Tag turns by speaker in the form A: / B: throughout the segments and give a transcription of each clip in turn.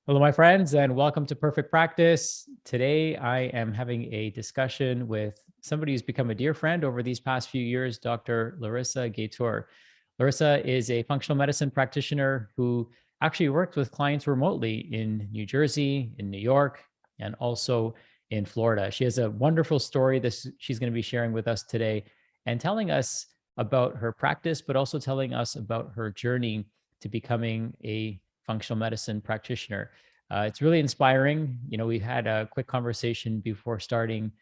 A: Hello, my friends, and welcome to Perfect Practice. Today, I am having a discussion with somebody who's become a dear friend over these past few years, Dr. Larisa Gaitour. Larisa is a functional medicine practitioner who actually worked with clients remotely in New Jersey, in New York, and also in Florida. She has a wonderful story that she's going to be sharing with us today and telling us about her practice, but also telling us about her journey to becoming a functional medicine practitioner. It's really inspiring. We had a quick conversation before starting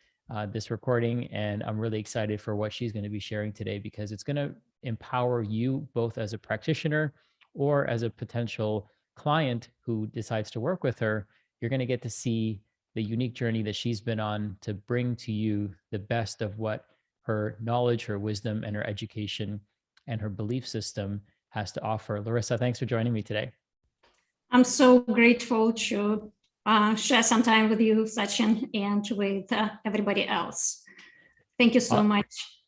A: this recording, and I'm really excited for what she's going to be sharing today because it's going to empower you both as a practitioner or as a potential client who decides to work with her. You're going to get to see the unique journey that she's been on to bring to you the best of what her knowledge, her wisdom, and her education and her belief system has to offer. Larisa, thanks for joining me today.
B: I'm so grateful to share some time with you, Sachin, and with everybody else. Thank you so much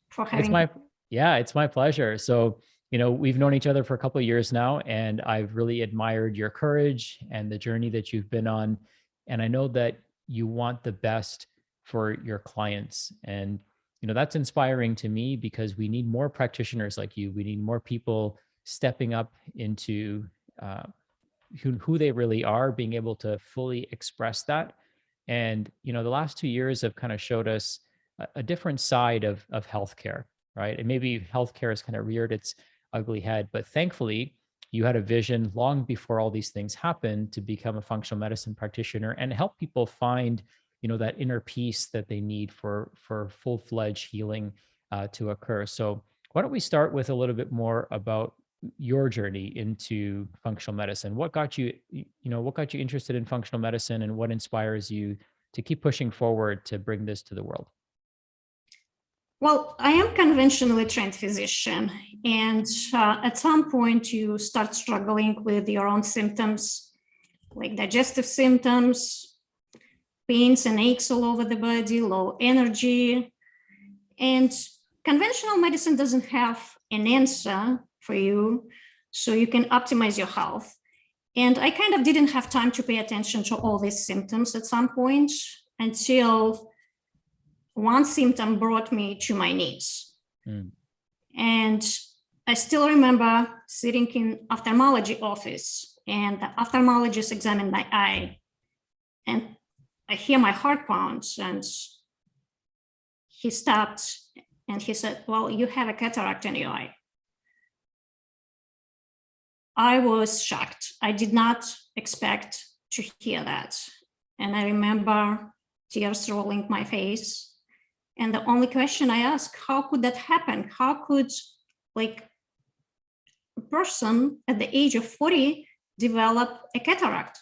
B: for having me.
A: It's my pleasure. So, we've known each other for a couple of years now, and I've really admired your courage and the journey that you've been on. And I know that you want the best for your clients. And, that's inspiring to me because we need more practitioners like you. We need more people stepping up into who they really are, being able to fully express that. And, the last 2 years have kind of showed us a different side of healthcare, right? And maybe healthcare has kind of reared its ugly head, but thankfully you had a vision long before all these things happened to become a functional medicine practitioner and help people find, that inner peace that they need for full-fledged healing to occur. So why don't we start with a little bit more about your journey into functional medicine? What got you interested in functional medicine, and what inspires you to keep pushing forward to bring this to the world?
B: Well, I am conventionally trained physician, and at some point you start struggling with your own symptoms, like digestive symptoms, pains and aches all over the body, low energy. And conventional medicine doesn't have an answer for you, so you can optimize your health. And I kind of didn't have time to pay attention to all these symptoms at some point until one symptom brought me to my knees. And I still remember sitting in ophthalmology office, and the ophthalmologist examined my eye, and I hear my heart pounds, and he stopped and he said, "Well, you have a cataract in your eye." I was shocked. I did not expect to hear that. And I remember tears rolling my face. And the only question I asked, how could that happen? How could a person at the age of 40 develop a cataract?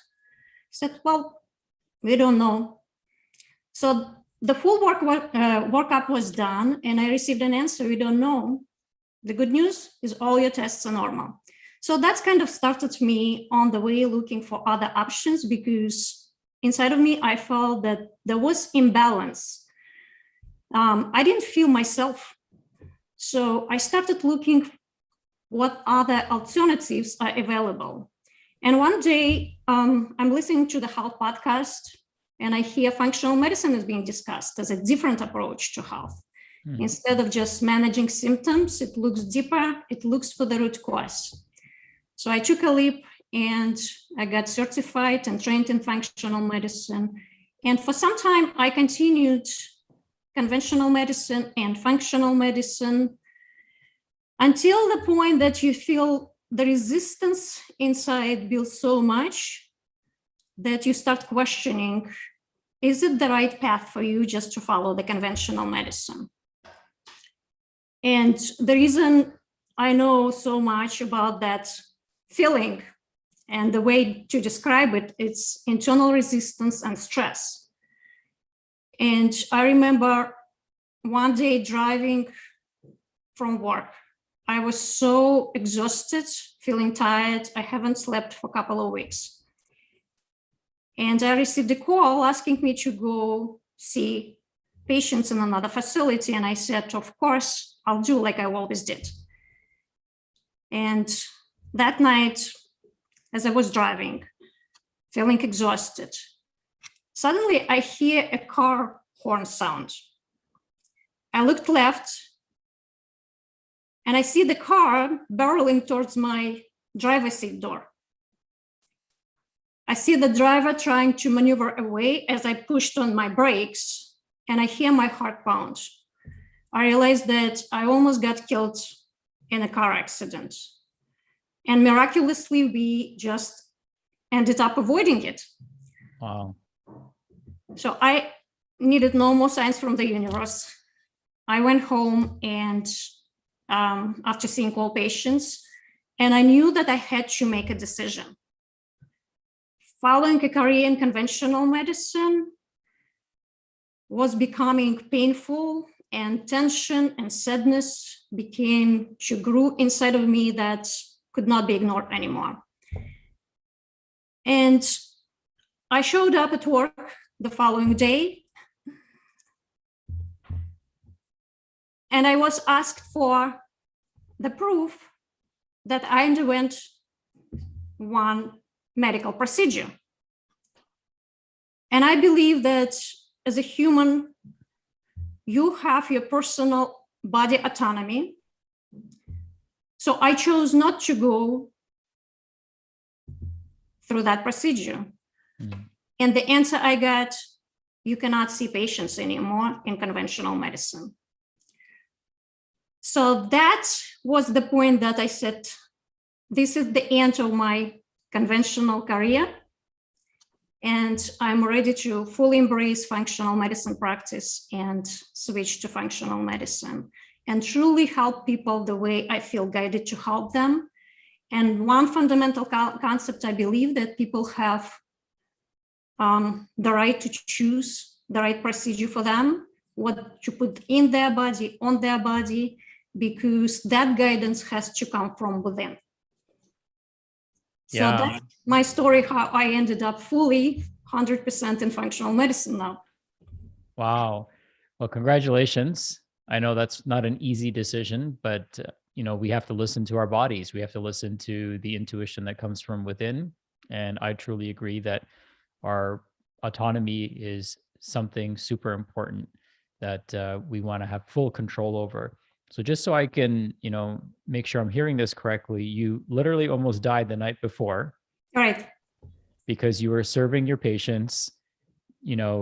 B: He said, "Well, we don't know." So the full workup was done, and I received an answer: "We don't know. The good news is all your tests are normal." So that's kind of started me on the way looking for other options, because inside of me, I felt that there was imbalance. I didn't feel myself. So I started looking what other alternatives are available. And one day I'm listening to the health podcast, and I hear functional medicine is being discussed as a different approach to health. Instead of just managing symptoms, it looks deeper, it looks for the root cause. So I took a leap and I got certified and trained in functional medicine. And for some time, I continued conventional medicine and functional medicine until the point that you feel the resistance inside builds so much that you start questioning, is it the right path for you just to follow the conventional medicine? And the reason I know so much about that feeling and the way to describe it, it's internal resistance and stress. And I remember one day driving from work. I was so exhausted, feeling tired. I haven't slept for a couple of weeks. And I received a call asking me to go see patients in another facility. And I said, of course, I'll do like I always did. And that night, as I was driving, feeling exhausted. Suddenly, I hear a car horn sound. I looked left, and I see the car barreling towards my driver's seat door. I see the driver trying to maneuver away as I pushed on my brakes, and I hear my heart pound. I realized that I almost got killed in a car accident. And miraculously, we just ended up avoiding it.
A: Wow.
B: So I needed no more signs from the universe. I went home and after seeing all patients, and I knew that I had to make a decision. Following a career in conventional medicine was becoming painful, and tension and sadness grew inside of me that could not be ignored anymore. And I showed up at work the following day, and I was asked for the proof that I underwent one medical procedure. And I believe that as a human, you have your personal body autonomy. So I chose not to go through that procedure. Mm. And the answer I got, you cannot see patients anymore in conventional medicine. So that was the point that I said, this is the end of my conventional career, and I'm ready to fully embrace functional medicine practice and switch to functional medicine and truly help people the way I feel guided to help them. And one fundamental concept, I believe that people have the right to choose the right procedure for them, what to put in their body, on their body, because that guidance has to come from within. So that's my story, how I ended up fully 100% in functional medicine now.
A: Wow. Well, congratulations. I know that's not an easy decision, but we have to listen to our bodies. We have to listen to the intuition that comes from within. And I truly agree that our autonomy is something super important that we want to have full control over. So just so I can, make sure I'm hearing this correctly, you literally almost died the night before.
B: Right.
A: Because you were serving your patients,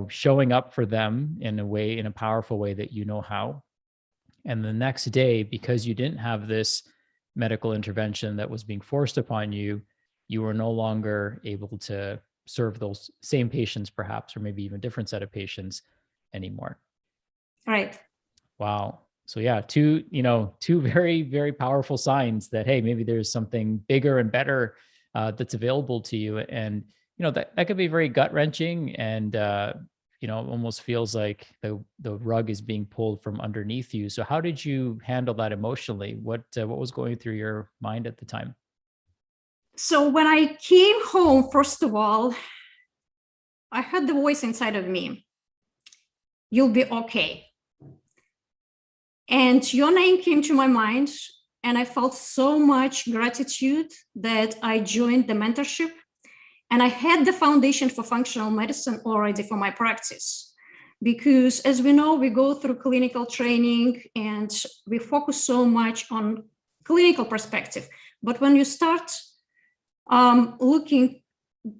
A: showing up for them in a powerful way that you know how. And the next day, because you didn't have this medical intervention that was being forced upon you, you were no longer able to serve those same patients, perhaps, or maybe even a different set of patients anymore.
B: Right.
A: Wow. So yeah, two very, very powerful signs that, hey, maybe there's something bigger and better that's available to you. And, that could be very gut wrenching and, almost feels like the rug is being pulled from underneath you. So how did you handle that emotionally? What was going through your mind at the time?
B: So when I came home, first of all, I heard the voice inside of me, you'll be okay. And your name came to my mind, and I felt so much gratitude that I joined the mentorship. And I had the foundation for functional medicine already for my practice. Because as we know, we go through clinical training and we focus so much on clinical perspective. But when you start looking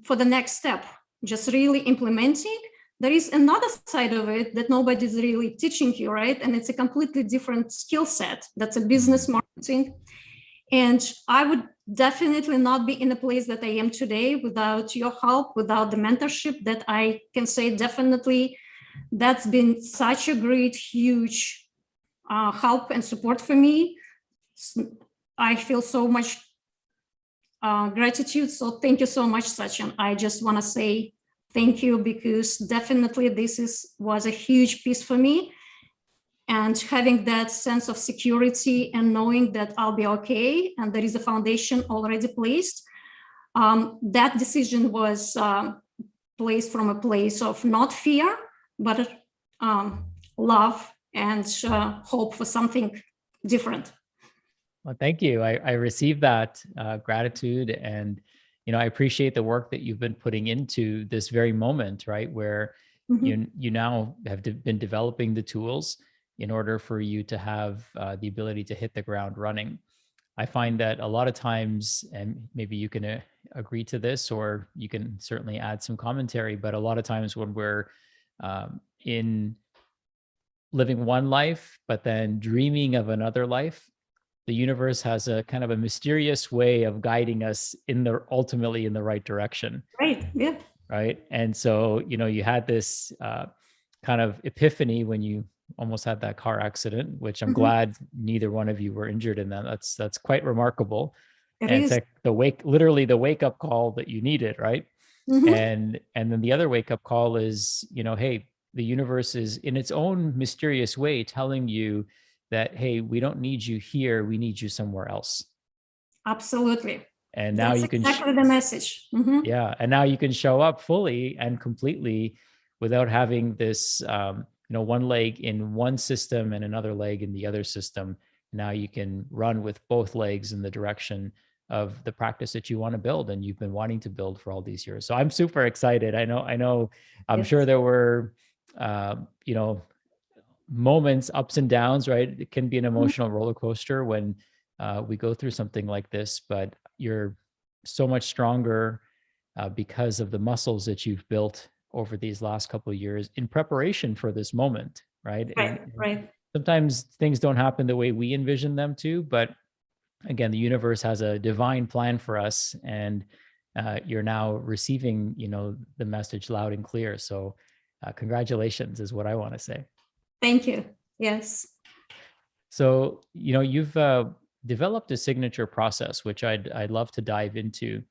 B: for the next step, just really implementing, there is another side of it that nobody's really teaching you, right? And it's a completely different skill set. That's a business marketing. And I would definitely not be in the place that I am today without your help, without the mentorship that I can say definitely that's been such a great, huge help and support for me. I feel so much gratitude. So thank you so much, Sachin. I just want to say thank you, because definitely this was a huge piece for me. And having that sense of security and knowing that I'll be okay and there is a foundation already placed, that decision was placed from a place of not fear, but love and hope for something different.
A: Well, thank you. I received that gratitude, and I appreciate the work that you've been putting into this very moment, right? Where you now have been developing the tools in order for you to have the ability to hit the ground running. I find that a lot of times, and maybe you can agree to this, or you can certainly add some commentary, but a lot of times when we're in living one life, but then dreaming of another life, the universe has a kind of a mysterious way of guiding us ultimately in the right direction.
B: Right. Yeah.
A: Right. And so, you had this kind of epiphany when you almost had that car accident, which I'm glad neither one of you were injured in that. That's quite remarkable.
B: It
A: and
B: is.
A: It's like literally the wake up call that you needed. Right. And then the other wake up call is, hey, the universe is in its own mysterious way telling you that, hey, we don't need you here. We need you somewhere else.
B: Absolutely.
A: And now
B: That's
A: you can
B: exactly the message.
A: Yeah. And now you can show up fully and completely without having this, one leg in one system and another leg in the other system. Now you can run with both legs in the direction of the practice that you want to build and you've been wanting to build for all these years. So I'm super excited. I'm sure there were, moments, ups and downs, right? It can be an emotional roller coaster when we go through something like this, but you're so much stronger because of the muscles that you've built over these last couple of years in preparation for this moment, right?
B: Right.
A: Sometimes things don't happen the way we envision them to, but again, the universe has a divine plan for us, and you're now receiving, the message loud and clear. So, congratulations is what I want to say.
B: Thank you. Yes.
A: So, you've developed a signature process, which I'd love to dive into.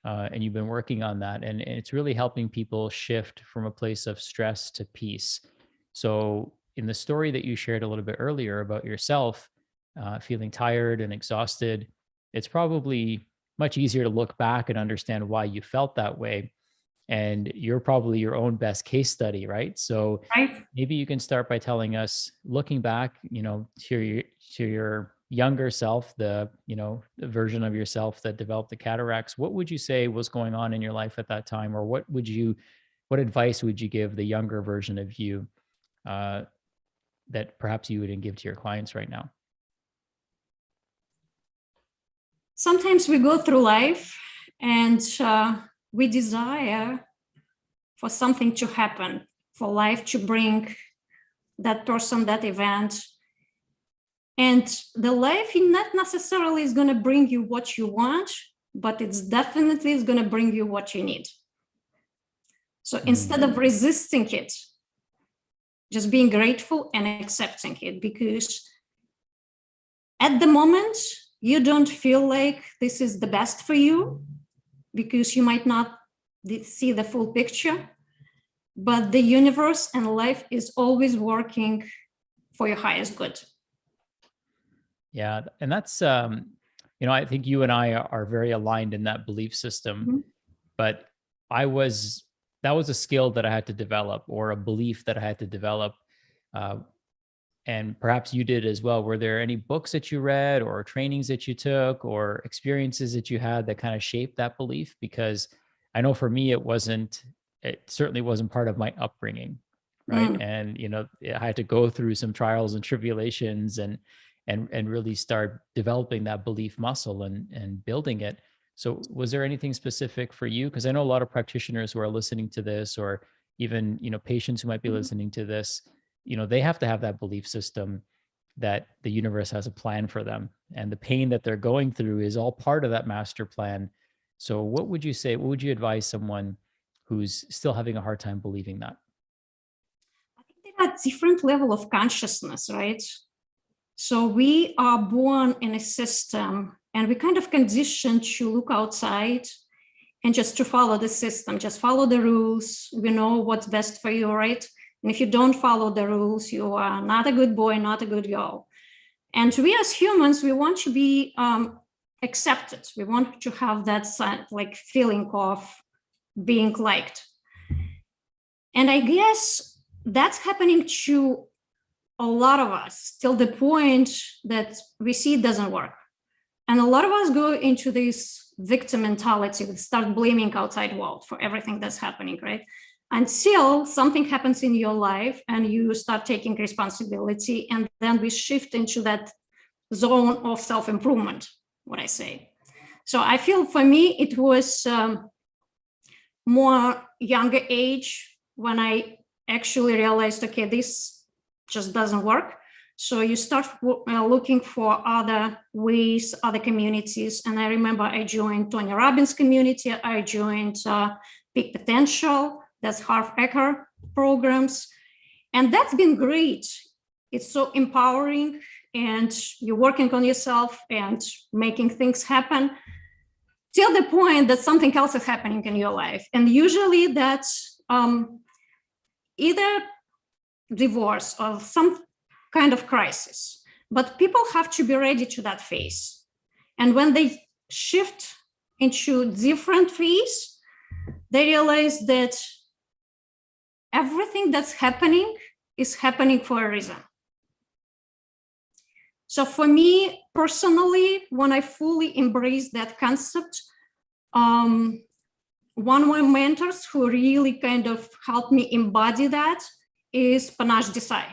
A: And you've been working on that, and it's really helping people shift from a place of stress to peace. So in the story that you shared a little bit earlier about yourself feeling tired and exhausted, it's probably much easier to look back and understand why you felt that way. And you're probably your own best case study, right? So maybe you can start by telling us, looking back, to your younger self, the version of yourself that developed the cataracts, what would you say was going on in your life at that time? Or what advice would you give the younger version of you that perhaps you wouldn't give to your clients right now?
B: Sometimes we go through life and we desire for something to happen, for life to bring that person, that event. And the life not necessarily is going to bring you what you want, but it's definitely is going to bring you what you need. So instead of resisting it, just being grateful and accepting it, because at the moment, you don't feel like this is the best for you, because you might not see the full picture, but the universe and life is always working for your highest good.
A: Yeah. And that's, I think you and I are very aligned in that belief system, but that was a skill that I had to develop, or a belief that I had to develop. And perhaps you did as well. Were there any books that you read, or trainings that you took, or experiences that you had that kind of shaped that belief? Because I know for me, it certainly wasn't part of my upbringing. Right. And, I had to go through some trials and tribulations and really start developing that belief muscle and building it. So was there anything specific for you? Because I know a lot of practitioners who are listening to this, or even, patients who might be listening to this, they have to have that belief system that the universe has a plan for them. And the pain that they're going through is all part of that master plan. So what would you say? What would you advise someone who's still having a hard time believing that?
B: I think there are different level of consciousness, right? So we are born in a system, and we kind of conditioned to look outside and just to follow the system, just follow the rules. We know what's best for you, right? And if you don't follow the rules, you are not a good boy, not a good girl. And we as humans, we want to be accepted. We want to have that feeling of being liked. And I guess that's happening to a lot of us till the point that we see it doesn't work. And a lot of us go into this victim mentality. We start blaming outside world for everything that's happening, right? Until something happens in your life and you start taking responsibility, and then we shift into that zone of self-improvement, what I say. So I feel for me, it was more younger age when I actually realized, okay, this just doesn't work. So you start looking for other ways, other communities. And I remember I joined Tony Robbins community. I joined Peak Potential, that's half-acre programs. And that's been great. It's so empowering, and you're working on yourself and making things happen till the point that something else is happening in your life. And usually that's either divorce or some kind of crisis, but people have to be ready to that phase. And when they shift into different phase, they realize that everything that's happening is happening for a reason. So for me personally, when I fully embraced that concept, one of my mentors who really kind of helped me embody that is Panache Desai.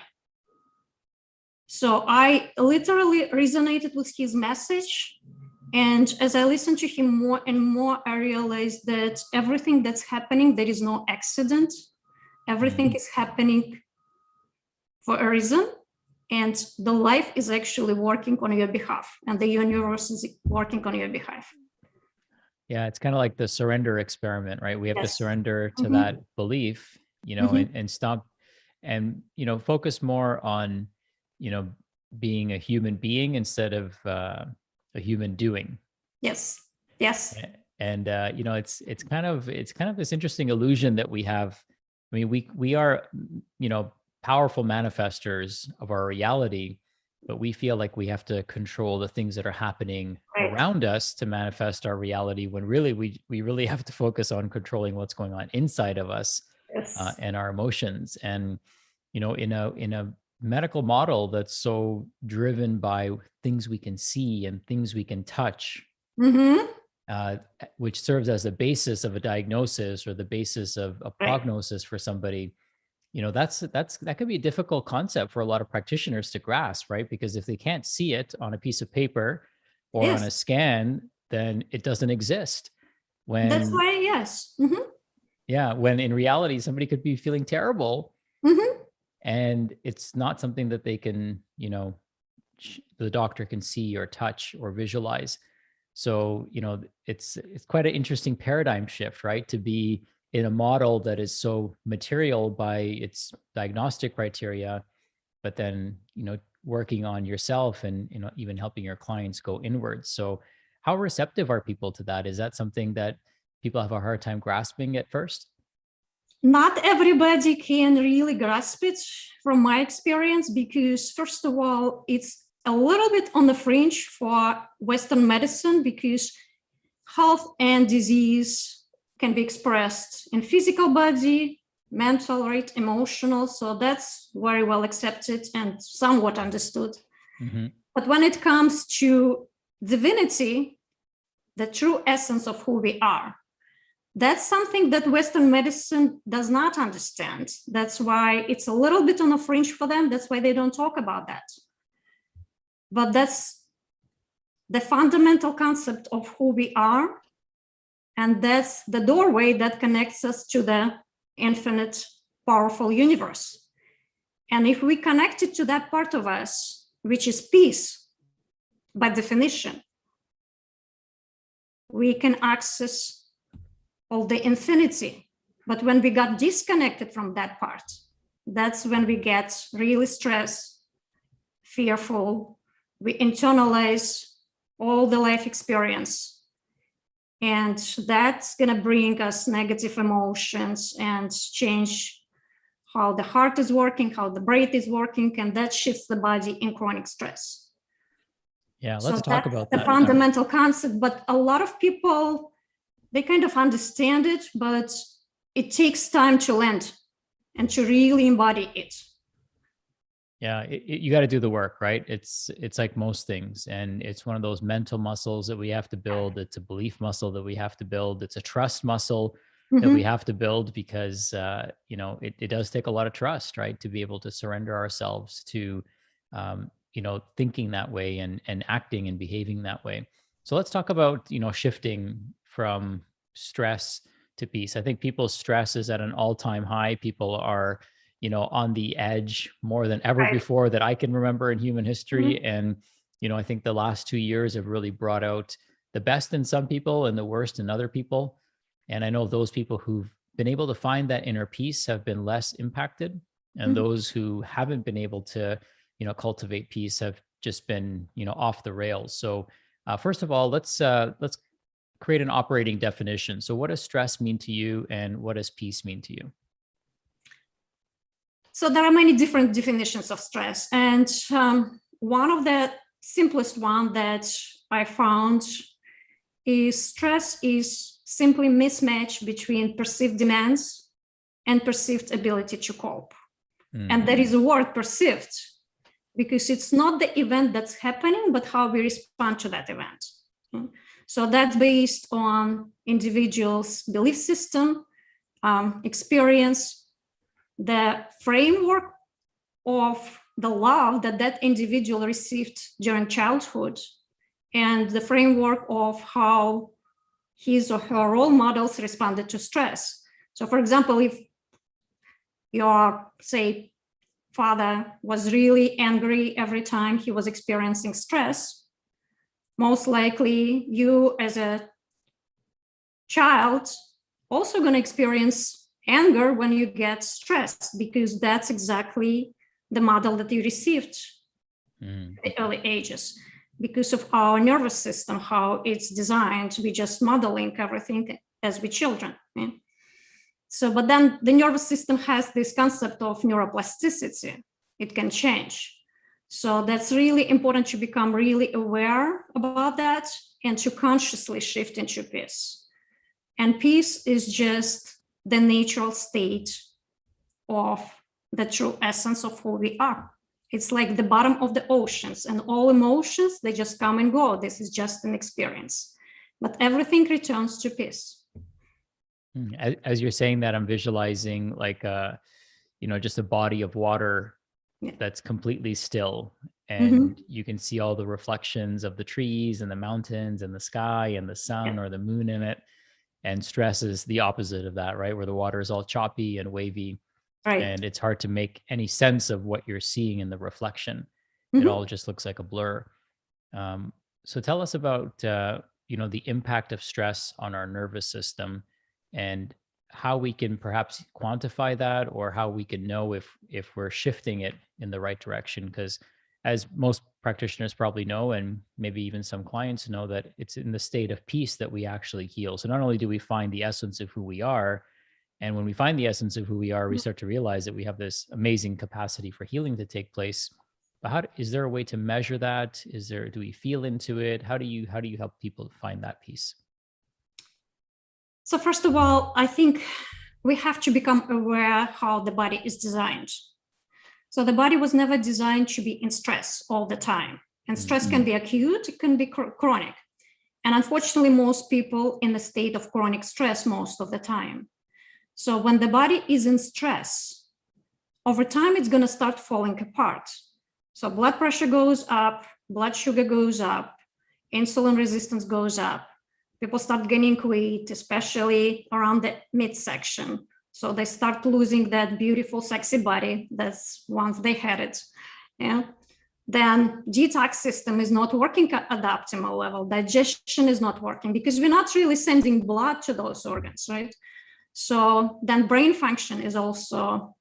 B: So I literally resonated with his message. And as I listened to him more and more, I realized that everything that's happening, there is no accident. Everything is happening for a reason. And the life is actually working on your behalf, and the universe is working on your behalf.
A: Yeah, it's kind of like the surrender experiment, right? We have to surrender to that belief, and stop and, focus more on, being a human being instead of a human doing.
B: Yes.
A: And it's kind of this interesting illusion that we have. I mean, we are, powerful manifestors of our reality, but we feel like we have to control the things that are happening around us to manifest our reality, when really we really have to focus on controlling what's going on inside of us. And our emotions. And in a medical model that's so driven by things we can see and things we can touch, which serves as the basis of a diagnosis or the basis of a prognosis for somebody, that could be a difficult concept for a lot of practitioners to grasp, right? Because if they can't see it on a piece of paper or on a scan, then it doesn't exist.
B: That's why, yes.
A: Yeah, when in reality, somebody could be feeling terrible, and it's not something that they can, the doctor can see or touch or visualize. So, it's quite an interesting paradigm shift, right? To be in a model that is so material by its diagnostic criteria, but then, working on yourself and, even helping your clients go inwards. So how receptive are people to that? Is that something that people have a hard time grasping at first?
B: Not everybody can really grasp it, from my experience, because first of all, it's a little bit on the fringe for Western medicine, because health and disease can be expressed in physical body, mental, right, emotional. So that's very well accepted and somewhat understood. But when it comes to divinity, the true essence of who we are, that's something that Western medicine does not understand. That's why it's a little bit on the fringe for them. That's why they don't talk about that. But that's the fundamental concept of who we are. And that's the doorway that connects us to the infinite, powerful universe. And if we connect it to that part of us, which is peace, by definition, we can access all the infinity. But when we got disconnected from that part, that's when we get really stressed, fearful. We internalize all the life experience. And that's going to bring us negative emotions and change how the heart is working, how the brain is working, and that shifts the body in chronic stress.
A: Yeah, let's talk about
B: that. The fundamental concept, but a lot of people, they kind of understand it, but it takes time to land and to really embody it.
A: Yeah, you got to do the work, right? It's like most things, and it's one of those mental muscles that we have to build. It's a belief muscle that we have to build. It's a trust muscle that we
B: Mm-hmm.
A: have to build because it does take a lot of trust, right, to be able to surrender ourselves to thinking that way and acting and behaving that way. So let's talk about shifting from stress to peace. I think people's stress is at an all-time high. People are on the edge more than ever
B: Right.
A: before that I can remember in human history.
B: Mm-hmm.
A: And, I think the last 2 years have really brought out the best in some people and the worst in other people. And I know those people who've been able to find that inner peace have been less impacted. And
B: Mm-hmm.
A: those who haven't been able to, cultivate peace have just been, off the rails. So first of all, let's create an operating definition. So what does stress mean to you and what does peace mean to you?
B: So there are many different definitions of stress, and one of the simplest one that I found is stress is simply mismatch between perceived demands and perceived ability to cope. And there is a word perceived because it's not the event that's happening, but how we respond to that event. So that's based on individuals' belief system, experience, the framework of the love that that individual received during childhood, and the framework of how his or her role models responded to stress. So for example, if your, say, father was really angry every time he was experiencing stress, most likely you as a child also going to experience anger when you get stressed, because that's exactly the model that you received at the early ages. Because of our nervous system, how it's designed, we just modeling everything as we children. Yeah? So, but then the nervous system has this concept of neuroplasticity. It can change. So that's really important to become really aware about that and to consciously shift into peace. And peace is just the natural state of the true essence of who we are. It's like the bottom of the oceans, and all emotions, they just come and go. This is just an experience, but everything returns to peace.
A: As you're saying that, I'm visualizing like just a body of water that's completely still, and you can see all the reflections of the trees and the mountains and the sky and the sun or the moon in it. And stress is the opposite of that, right? Where the water is all choppy and wavy,
B: Right.
A: and it's hard to make any sense of what you're seeing in the reflection. It all just looks like a blur. So tell us about the impact of stress on our nervous system and how we can perhaps quantify that, or how we can know if we're shifting it in the right direction. Because as most practitioners probably know, and maybe even some clients know, that it's in the state of peace that we actually heal. So not only do we find the essence of who we are, and when we find the essence of who we are, we start to realize that we have this amazing capacity for healing to take place. But is there a way to measure that? Do we feel into it? How do you help people find that peace?
B: So first of all, I think we have to become aware how the body is designed. So the body was never designed to be in stress all the time. And stress can be acute, it can be chronic. And unfortunately, most people in a state of chronic stress most of the time. So when the body is in stress, over time, it's going to start falling apart. So blood pressure goes up, blood sugar goes up, insulin resistance goes up. People start gaining weight, especially around the midsection. So they start losing that beautiful, sexy body that's once they had it. Yeah. Then detox system is not working at the optimal level. Digestion is not working because we're not really sending blood to those organs, right? So then brain function is also,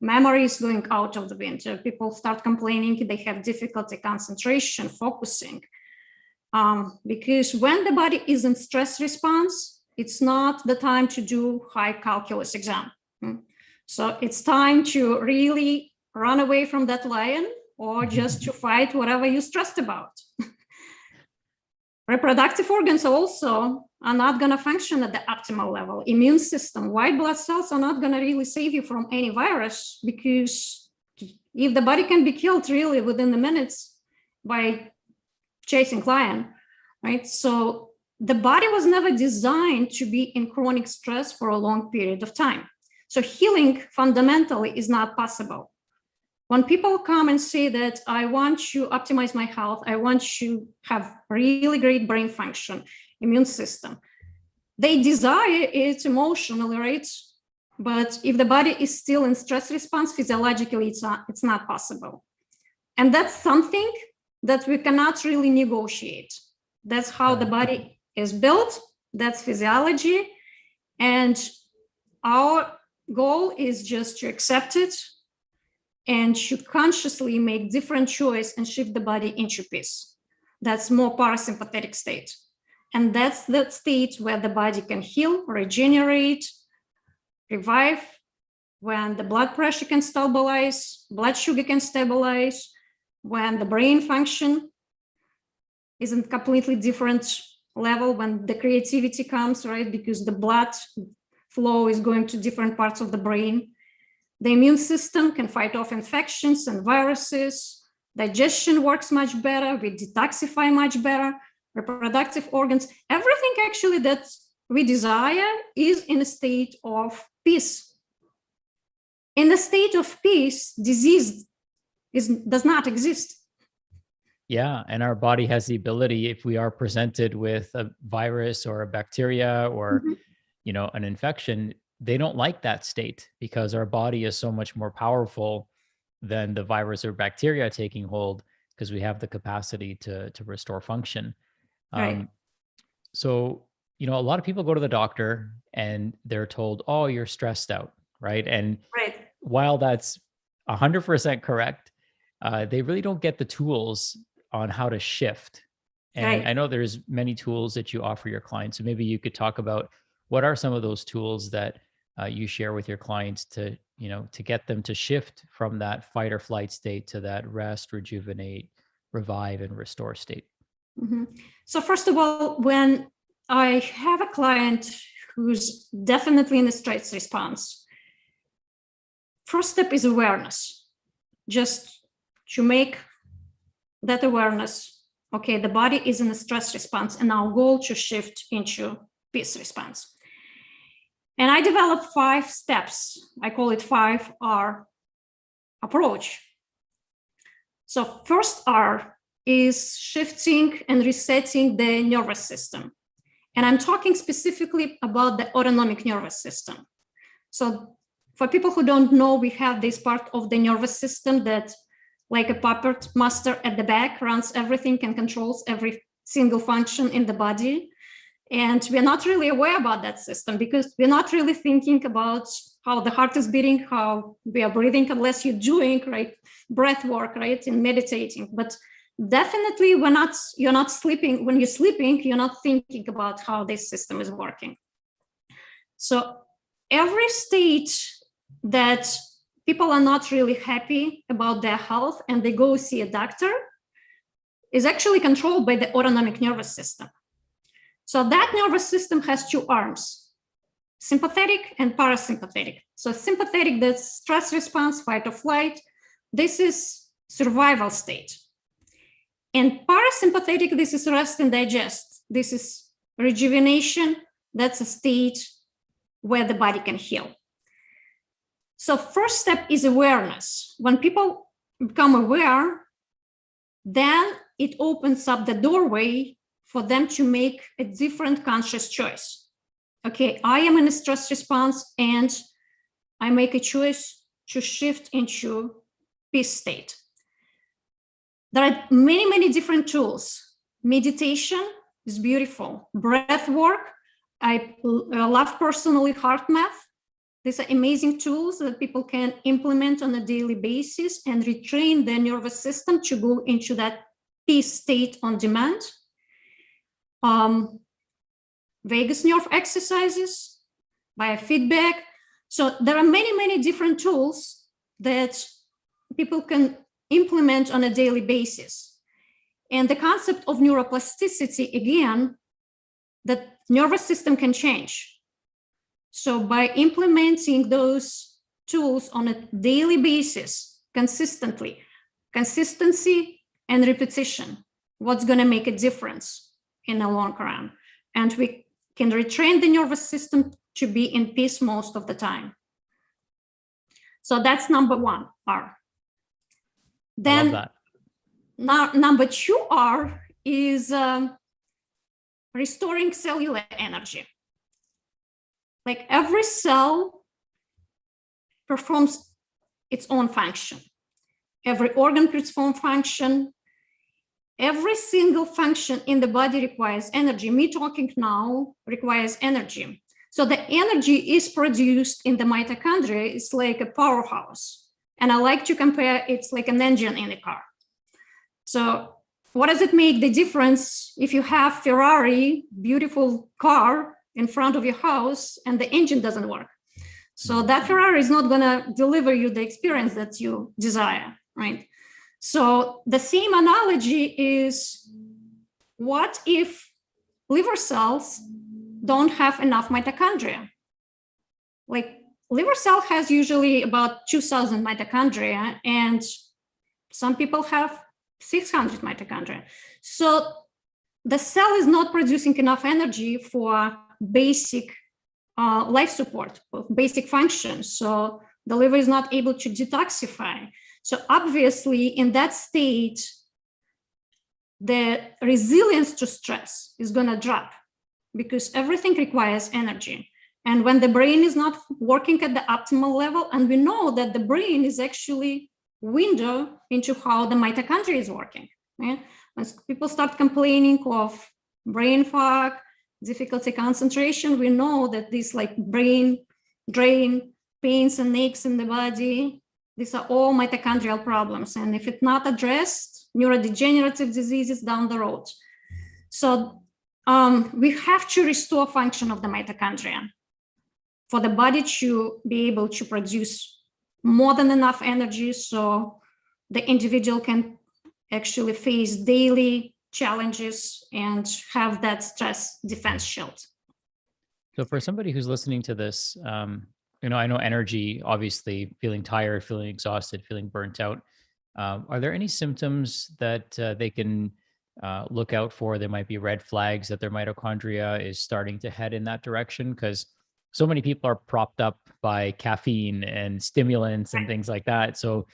B: memory is going out of the window. People start complaining they have difficulty concentration, focusing. Because when the body is in stress response, it's not the time to do high calculus exam. So it's time to really run away from that lion, or just to fight whatever you're stressed about. Reproductive organs also are not going to function at the optimal level. Immune system, white blood cells are not going to really save you from any virus, because If the body can be killed really within the minutes by chasing lion, right? So the body was never designed to be in chronic stress for a long period of time. So healing fundamentally is not possible. When people come and say that I want to optimize my health, I want to have really great brain function, immune system, they desire it emotionally, right? But if the body is still in stress response, physiologically, it's not possible. And that's something that we cannot really negotiate. That's how the body is built. That's physiology. And our goal is just to accept it and to consciously make different choice and shift the body into peace. That's more parasympathetic state. And that's the state where the body can heal, regenerate, revive, when the blood pressure can stabilize, blood sugar can stabilize, when the brain function is in completely different level, when the creativity comes, right? Because the blood flow is going to different parts of the brain. The immune system can fight off infections and viruses. Digestion works much better. We detoxify much better. Reproductive organs, everything actually that we desire is in a state of peace. In the state of peace, disease does not exist.
A: Yeah, and our body has the ability, if we are presented with a virus or a bacteria or an infection, they don't like that state because our body is so much more powerful than the virus or bacteria taking hold, because we have the capacity to restore function.
B: Right.
A: So, a lot of people go to the doctor and they're told, oh, you're stressed out, right? And
B: Right.
A: while that's 100% correct, they really don't get the tools on how to shift. And
B: Right.
A: I know there's many tools that you offer your clients. So maybe you could talk about what are some of those tools that you share with your clients to get them to shift from that fight or flight state to that rest, rejuvenate, revive, and restore state.
B: So first of all, when I have a client who's definitely in a stress response, first step is awareness. Just to make that awareness, okay, the body is in a stress response, and our goal to shift into peace response. And I developed 5 steps. I call it 5R approach. So first R is shifting and resetting the nervous system. And I'm talking specifically about the autonomic nervous system. So for people who don't know, we have this part of the nervous system that, like a puppet master at the back, runs everything and controls every single function in the body. And we're not really aware about that system because we're not really thinking about how the heart is beating, how we are breathing, unless you're doing breath work, right, and meditating. But definitely you're not sleeping. When you're sleeping, you're not thinking about how this system is working. So every state that people are not really happy about their health and they go see a doctor is actually controlled by the autonomic nervous system. So that nervous system has 2 arms, sympathetic and parasympathetic. So sympathetic, that's stress response, fight or flight. This is survival state. And parasympathetic, this is rest and digest. This is rejuvenation. That's a state where the body can heal. So first step is awareness. When people become aware, then it opens up the doorway for them to make a different conscious choice. Okay, I am in a stress response and I make a choice to shift into peace state. There are many, many different tools. Meditation is beautiful. Breath work, I love personally heart math. These are amazing tools that people can implement on a daily basis and retrain their nervous system to go into that peace state on demand. Vagus nerve exercises, biofeedback. So there are many, many different tools that people can implement on a daily basis. And the concept of neuroplasticity, again, that nervous system can change. So by implementing those tools on a daily basis, consistently. Consistency and repetition, what's going to make a difference in the long run. And we can retrain the nervous system to be in peace most of the time. So that's number one, R. Then number 2R is restoring cellular energy. Like every cell performs its own function. Every organ performs function. Every single function in the body requires energy. Me talking now requires energy. So the energy is produced in the mitochondria. It's like a powerhouse. And I like to compare it's like an engine in a car. So what does it make the difference if you have Ferrari, beautiful car in front of your house and the engine doesn't work? So that Ferrari is not going to deliver you the experience that you desire, right? So the same analogy is, what if liver cells don't have enough mitochondria? Like liver cell has usually about 2,000 mitochondria, and some people have 600 mitochondria. So the cell is not producing enough energy for basic life support, basic functions. So the liver is not able to detoxify. So obviously in that state, the resilience to stress is going to drop because everything requires energy. And when the brain is not working at the optimal level, and we know that the brain is actually window into how the mitochondria is working. Yeah? When people start complaining of brain fog, difficulty concentration, we know that this like brain drain, pains and aches in the body, these are all mitochondrial problems. And if it's not addressed, neurodegenerative diseases down the road. So we have to restore function of the mitochondria for the body to be able to produce more than enough energy so the individual can actually face daily challenges and have that stress defense shield.
A: So for somebody who's listening to this, I know energy, obviously feeling tired, feeling exhausted, feeling burnt out. Are there any symptoms that they can look out for? There might be red flags that their mitochondria is starting to head in that direction, because so many people are propped up by caffeine and stimulants and things like that. So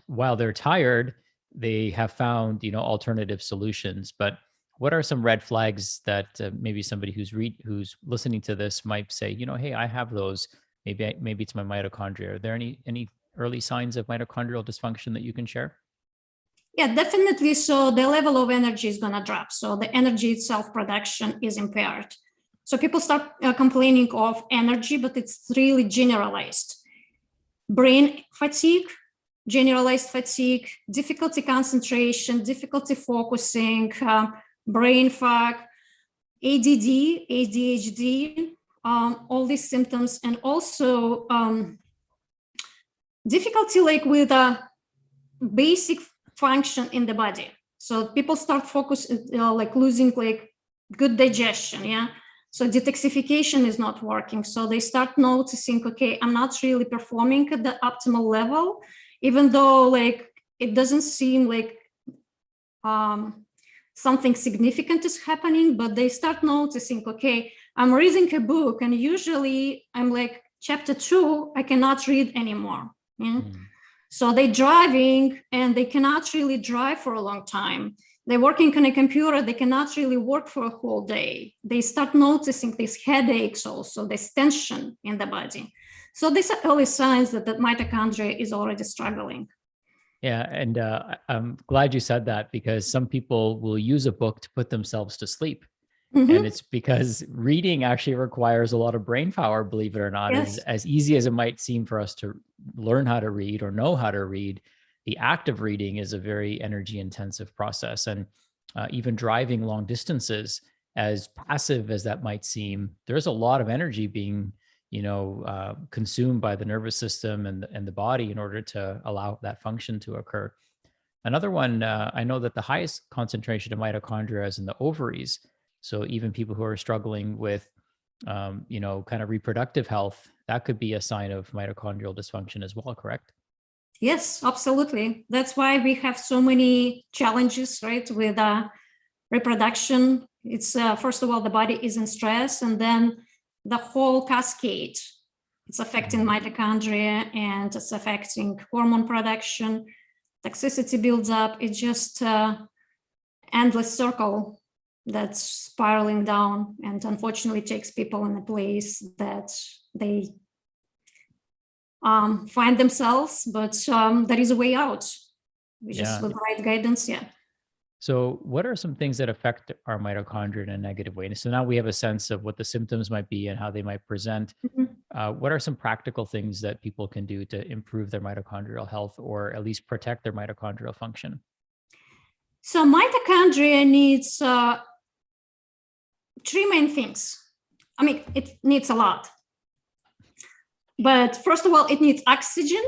A: while they're tired, they have found, alternative solutions. But what are some red flags that maybe somebody who's listening to this might say, hey, I have those. Maybe it's my mitochondria. Are there any early signs of mitochondrial dysfunction that you can share?
B: Yeah, definitely. So the level of energy is going to drop. So the energy itself production is impaired. So people start complaining of energy, but it's really generalized. Brain fatigue, generalized fatigue, difficulty concentration, difficulty focusing, brain fog, ADD, ADHD, all these symptoms, and also difficulty like with a basic function in the body. So people start like losing like good digestion, yeah. So detoxification is not working. So they start noticing, okay, I'm not really performing at the optimal level, even though like it doesn't seem like something significant is happening, but they start noticing, okay, I'm reading a book and usually I'm like chapter 2, I cannot read anymore. Yeah? So they're driving and they cannot really drive for a long time. They're working on a computer, they cannot really work for a whole day. They start noticing these headaches also, this tension in the body. So these are early signs that the mitochondria is already struggling.
A: Yeah, and I'm glad you said that, because some people will use a book to put themselves to sleep. Mm-hmm. And it's because reading actually requires a lot of brain power, believe it or not. Yes. As easy as it might seem for us to learn how to read or know how to read, the act of reading is a very energy intensive process. And even driving long distances, as passive as that might seem, there's a lot of energy being consumed by the nervous system and the body in order to allow that function to occur. Another one, I know that the highest concentration of mitochondria is in the ovaries. So even people who are struggling with, kind of reproductive health, that could be a sign of mitochondrial dysfunction as well, correct?
B: Yes, absolutely. That's why we have so many challenges, right, with reproduction. It's first of all, the body is in stress, and then the whole cascade. It's affecting mitochondria and it's affecting hormone production. Toxicity builds up. It's just endless circle that's spiraling down, and unfortunately takes people in a place that they find themselves, but there is a way out, which is with the right guidance. Yeah.
A: So what are some things that affect our mitochondria in a negative way? And so now we have a sense of what the symptoms might be and how they might present. What are some practical things that people can do to improve their mitochondrial health, or at least protect their mitochondrial function?
B: So mitochondria needs three main things. I mean, it needs a lot. But first of all, it needs oxygen,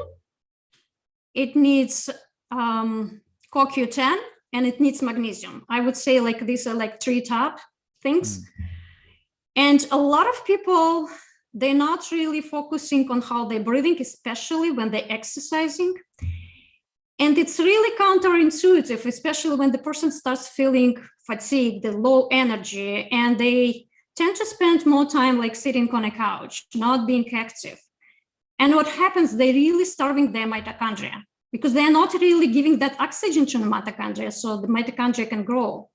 B: it needs CoQ10, and it needs magnesium. I would say like these are like three top things. And a lot of people, they're not really focusing on how they're breathing, especially when they're exercising. And it's really counterintuitive, especially when the person starts feeling fatigued, the low energy, and they tend to spend more time like sitting on a couch, not being active. And what happens, they're really starving their mitochondria because they're not really giving that oxygen to the mitochondria so the mitochondria can grow.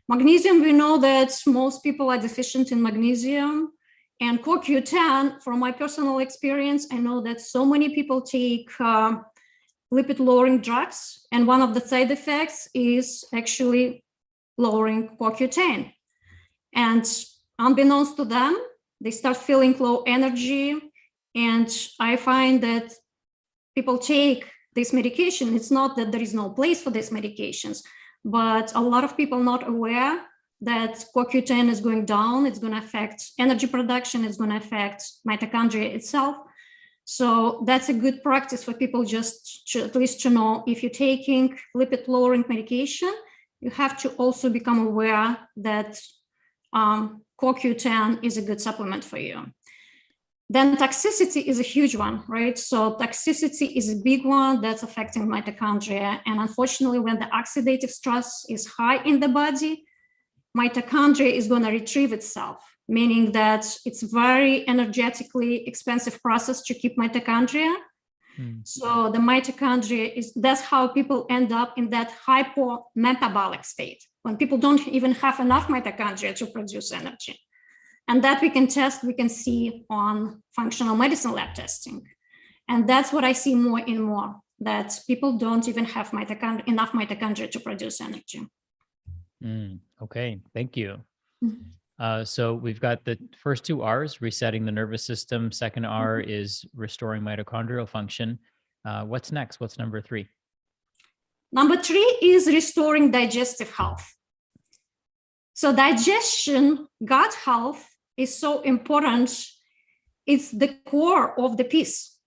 B: Magnesium, we know that most people are deficient in magnesium. And CoQ10, from my personal experience, I know that so many people take lipid-lowering drugs. And one of the side effects is actually lowering CoQ10. And unbeknownst to them, they start feeling low energy. And I find that people take this medication. It's not that there is no place for these medications, but a lot of people not aware that CoQ10 is going down. It's going to affect energy production. It's going to affect mitochondria itself. So that's a good practice for people just to, at least to know if you're taking lipid-lowering medication, you have to also become aware that CoQ10 is a good supplement for you. Then toxicity is a huge one, right? So toxicity is a big one that's affecting mitochondria. And unfortunately, when the oxidative stress is high in the body, mitochondria is going to retrieve itself, meaning that it's very energetically expensive process to keep mitochondria. So the mitochondria is, that's how people end up in that hypometabolic state, when people don't even have enough mitochondria to produce energy. And that we can test, we can see on functional medicine lab testing. And that's what I see more and more, that people don't even have enough mitochondria to produce energy.
A: Okay, thank you. So we've got the first two R's, resetting the nervous system. Second R is restoring mitochondrial function. What's next? What's number three?
B: Number three is restoring digestive health. So digestion, gut health is so important. It's the core of the piece.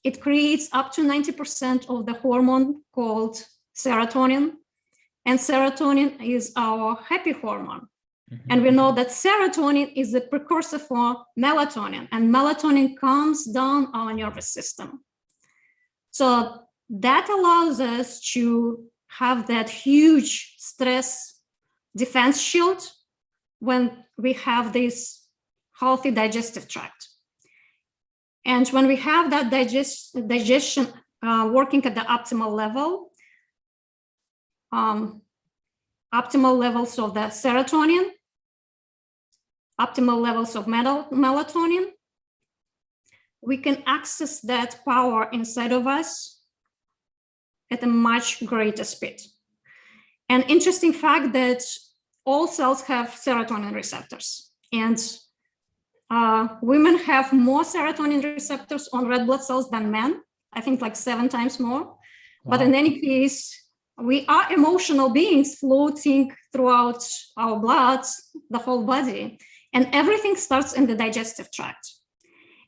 B: It creates up to 90% of the hormone called serotonin. And serotonin is our happy hormone. And we know that serotonin is the precursor for melatonin, and melatonin calms down our nervous system. So that allows us to have that huge stress defense shield when we have this healthy digestive tract. And when we have that digestion working at the optimal level, optimal levels of the serotonin, optimal levels of melatonin, we can access that power inside of us at a much greater speed. An interesting fact that all cells have serotonin receptors, and women have more serotonin receptors on red blood cells than men, I think like 7 times more. Wow. But in any case, we are emotional beings floating throughout our blood, the whole body, and everything starts in the digestive tract.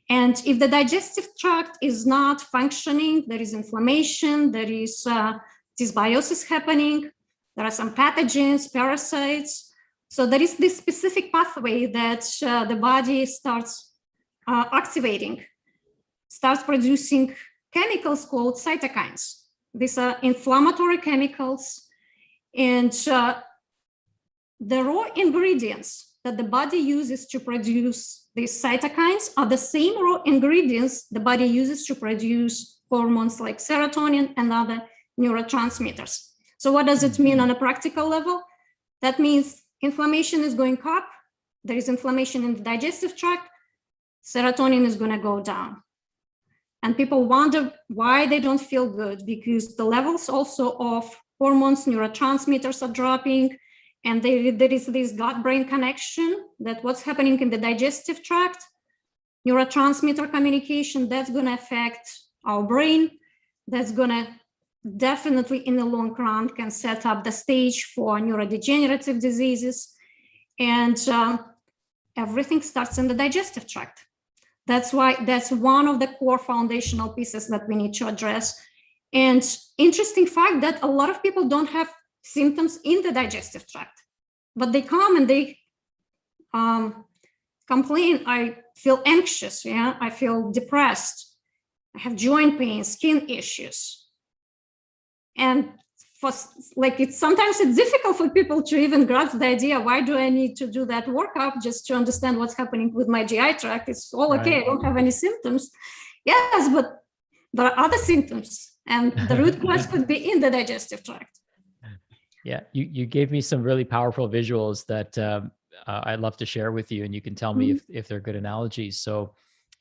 B: And if the digestive tract is not functioning, there is inflammation, there is dysbiosis happening, there are some pathogens, parasites. So there is this specific pathway that the body starts activating, starts producing chemicals called cytokines. These are inflammatory chemicals, and the raw ingredients that the body uses to produce these cytokines are the same raw ingredients the body uses to produce hormones like serotonin and other neurotransmitters. So what does it mean on a practical level? That means inflammation is going up, there is inflammation in the digestive tract, serotonin is going to go down. And people wonder why they don't feel good, because the levels also of hormones, neurotransmitters are dropping, and there is this gut-brain connection, that what's happening in the digestive tract, neurotransmitter communication, that's going to affect our brain. That's going to definitely in the long run can set up the stage for neurodegenerative diseases. And everything starts in the digestive tract. That's why that's one of the core foundational pieces that we need to address. And interesting fact that a lot of people don't have symptoms in the digestive tract, but they come and they complain, I feel anxious, yeah, I feel depressed, I have joint pain, skin issues. And sometimes it's difficult for people to even grasp the idea, why do I need to do that workup just to understand what's happening with my GI tract? It's all okay, right. I don't have any symptoms. Yes, but there are other symptoms, and the root cause could be in the digestive tract.
A: Yeah, you gave me some really powerful visuals that I'd love to share with you, and you can tell me if they're good analogies. So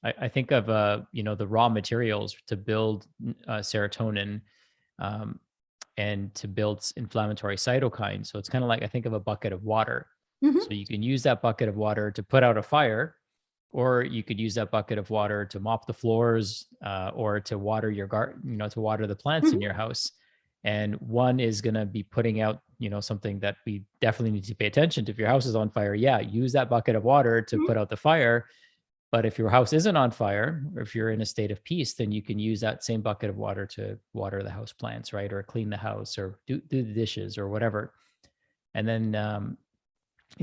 A: I think of the raw materials to build serotonin and to build inflammatory cytokines. So it's kind of like, I think of a bucket of water. So you can use that bucket of water to put out a fire, or you could use that bucket of water to mop the floors or to water your garden, to water the plants in your house. And one is going to be putting out, something that we definitely need to pay attention to. If your house is on fire, yeah, use that bucket of water to put out the fire. But if your house isn't on fire, or if you're in a state of peace, then you can use that same bucket of water to water the house plants, right? Or clean the house, or do the dishes, or whatever. And then,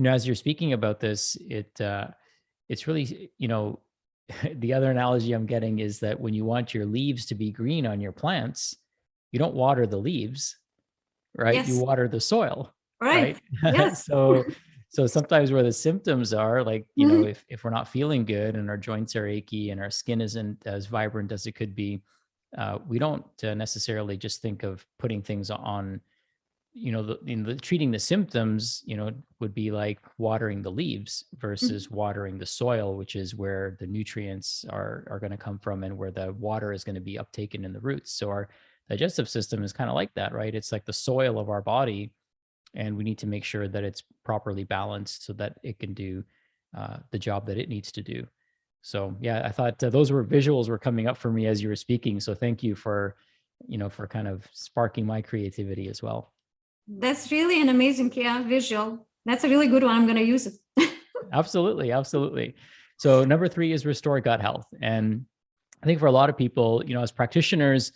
A: as you're speaking about this, it's really, the other analogy I'm getting is that when you want your leaves to be green on your plants, you don't water the leaves, right?
B: Yes.
A: You water the soil,
B: right? Yes.
A: So sometimes where the symptoms are, like, if we're not feeling good and our joints are achy and our skin isn't as vibrant as it could be, we don't necessarily just think of putting things on, treating the symptoms, would be like watering the leaves versus watering the soil, which is where the nutrients are going to come from and where the water is going to be uptaken in the roots. So our digestive system is kind of like that, right? It's like the soil of our body, and we need to make sure that it's properly balanced so that it can do the job that it needs to do. So yeah, I thought those visuals were coming up for me as you were speaking. So thank you for kind of sparking my creativity as well.
B: That's really an amazing visual. That's a really good one. I'm going to use it.
A: Absolutely. So number 3 is restore gut health. And I think for a lot of people, as practitioners,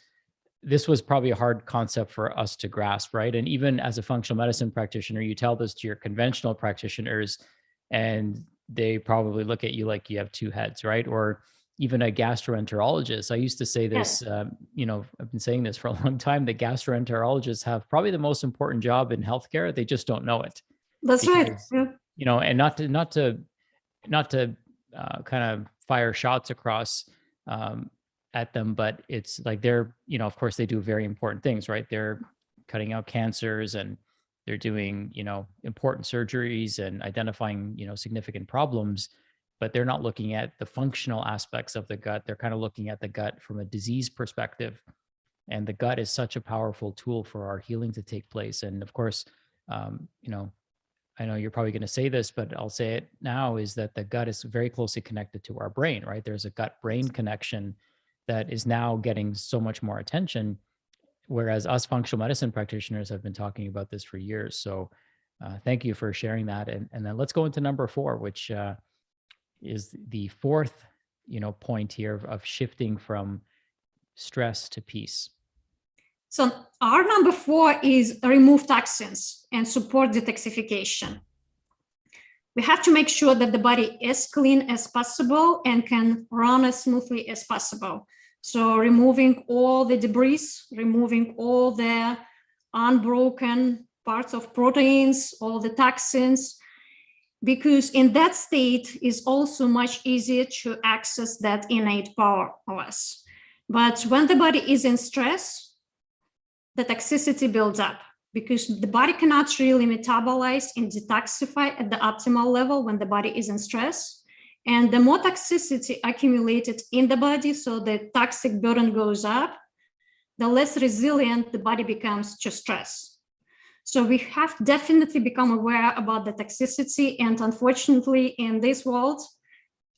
A: this was probably a hard concept for us to grasp, right? And even as a functional medicine practitioner, you tell this to your conventional practitioners, and they probably look at you like you have 2 heads, right? Or even a gastroenterologist. I used to say this, I've been saying this for a long time, that gastroenterologists have probably the most important job in healthcare. They just don't know it.
B: That's because, right. Yeah.
A: And not to kind of fire shots across at them, but it's like they're, of course they do very important things, right? They're cutting out cancers, and they're doing, important surgeries and identifying, significant problems, but they're not looking at the functional aspects of the gut. They're kind of looking at the gut from a disease perspective. And the gut is such a powerful tool for our healing to take place. And of course, I know you're probably going to say this, but I'll say it now, is that the gut is very closely connected to our brain, right? There's a gut-brain connection that is now getting so much more attention, whereas us functional medicine practitioners have been talking about this for years. So thank you for sharing that. And then let's go into number 4, which is the 4th, point here of shifting from stress to peace.
B: So our number 4 is remove toxins and support detoxification. We have to make sure that the body is clean as possible and can run as smoothly as possible. So removing all the debris, removing all the unbroken parts of proteins, all the toxins, because in that state is also much easier to access that innate power of us. But when the body is in stress, the toxicity builds up because the body cannot really metabolize and detoxify at the optimal level when the body is in stress. And the more toxicity accumulated in the body, so the toxic burden goes up, the less resilient the body becomes to stress. So we have definitely become aware about the toxicity, and unfortunately in this world,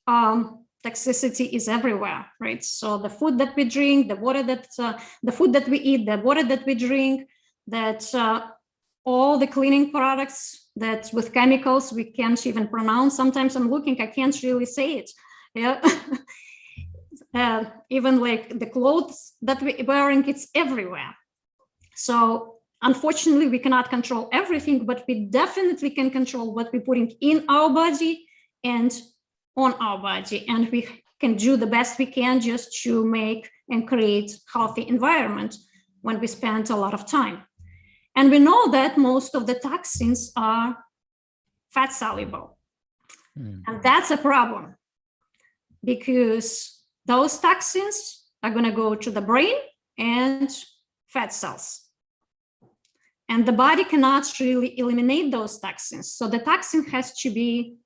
B: toxicity is everywhere, right? So the food that we drink, the food that we eat, the water that we drink, all the cleaning products that with chemicals we can't even pronounce. Sometimes I'm looking, I can't really say it. Yeah. Even like the clothes that we're wearing, it's everywhere. So unfortunately, we cannot control everything, but we definitely can control what we're putting in our body and on our body. And we can do the best we can just to make and create healthy environment when we spend a lot of time. And we know that most of the toxins are fat soluble. And that's a problem because those toxins are going to go to the brain and fat cells. And the body cannot really eliminate those toxins. So the toxin has to be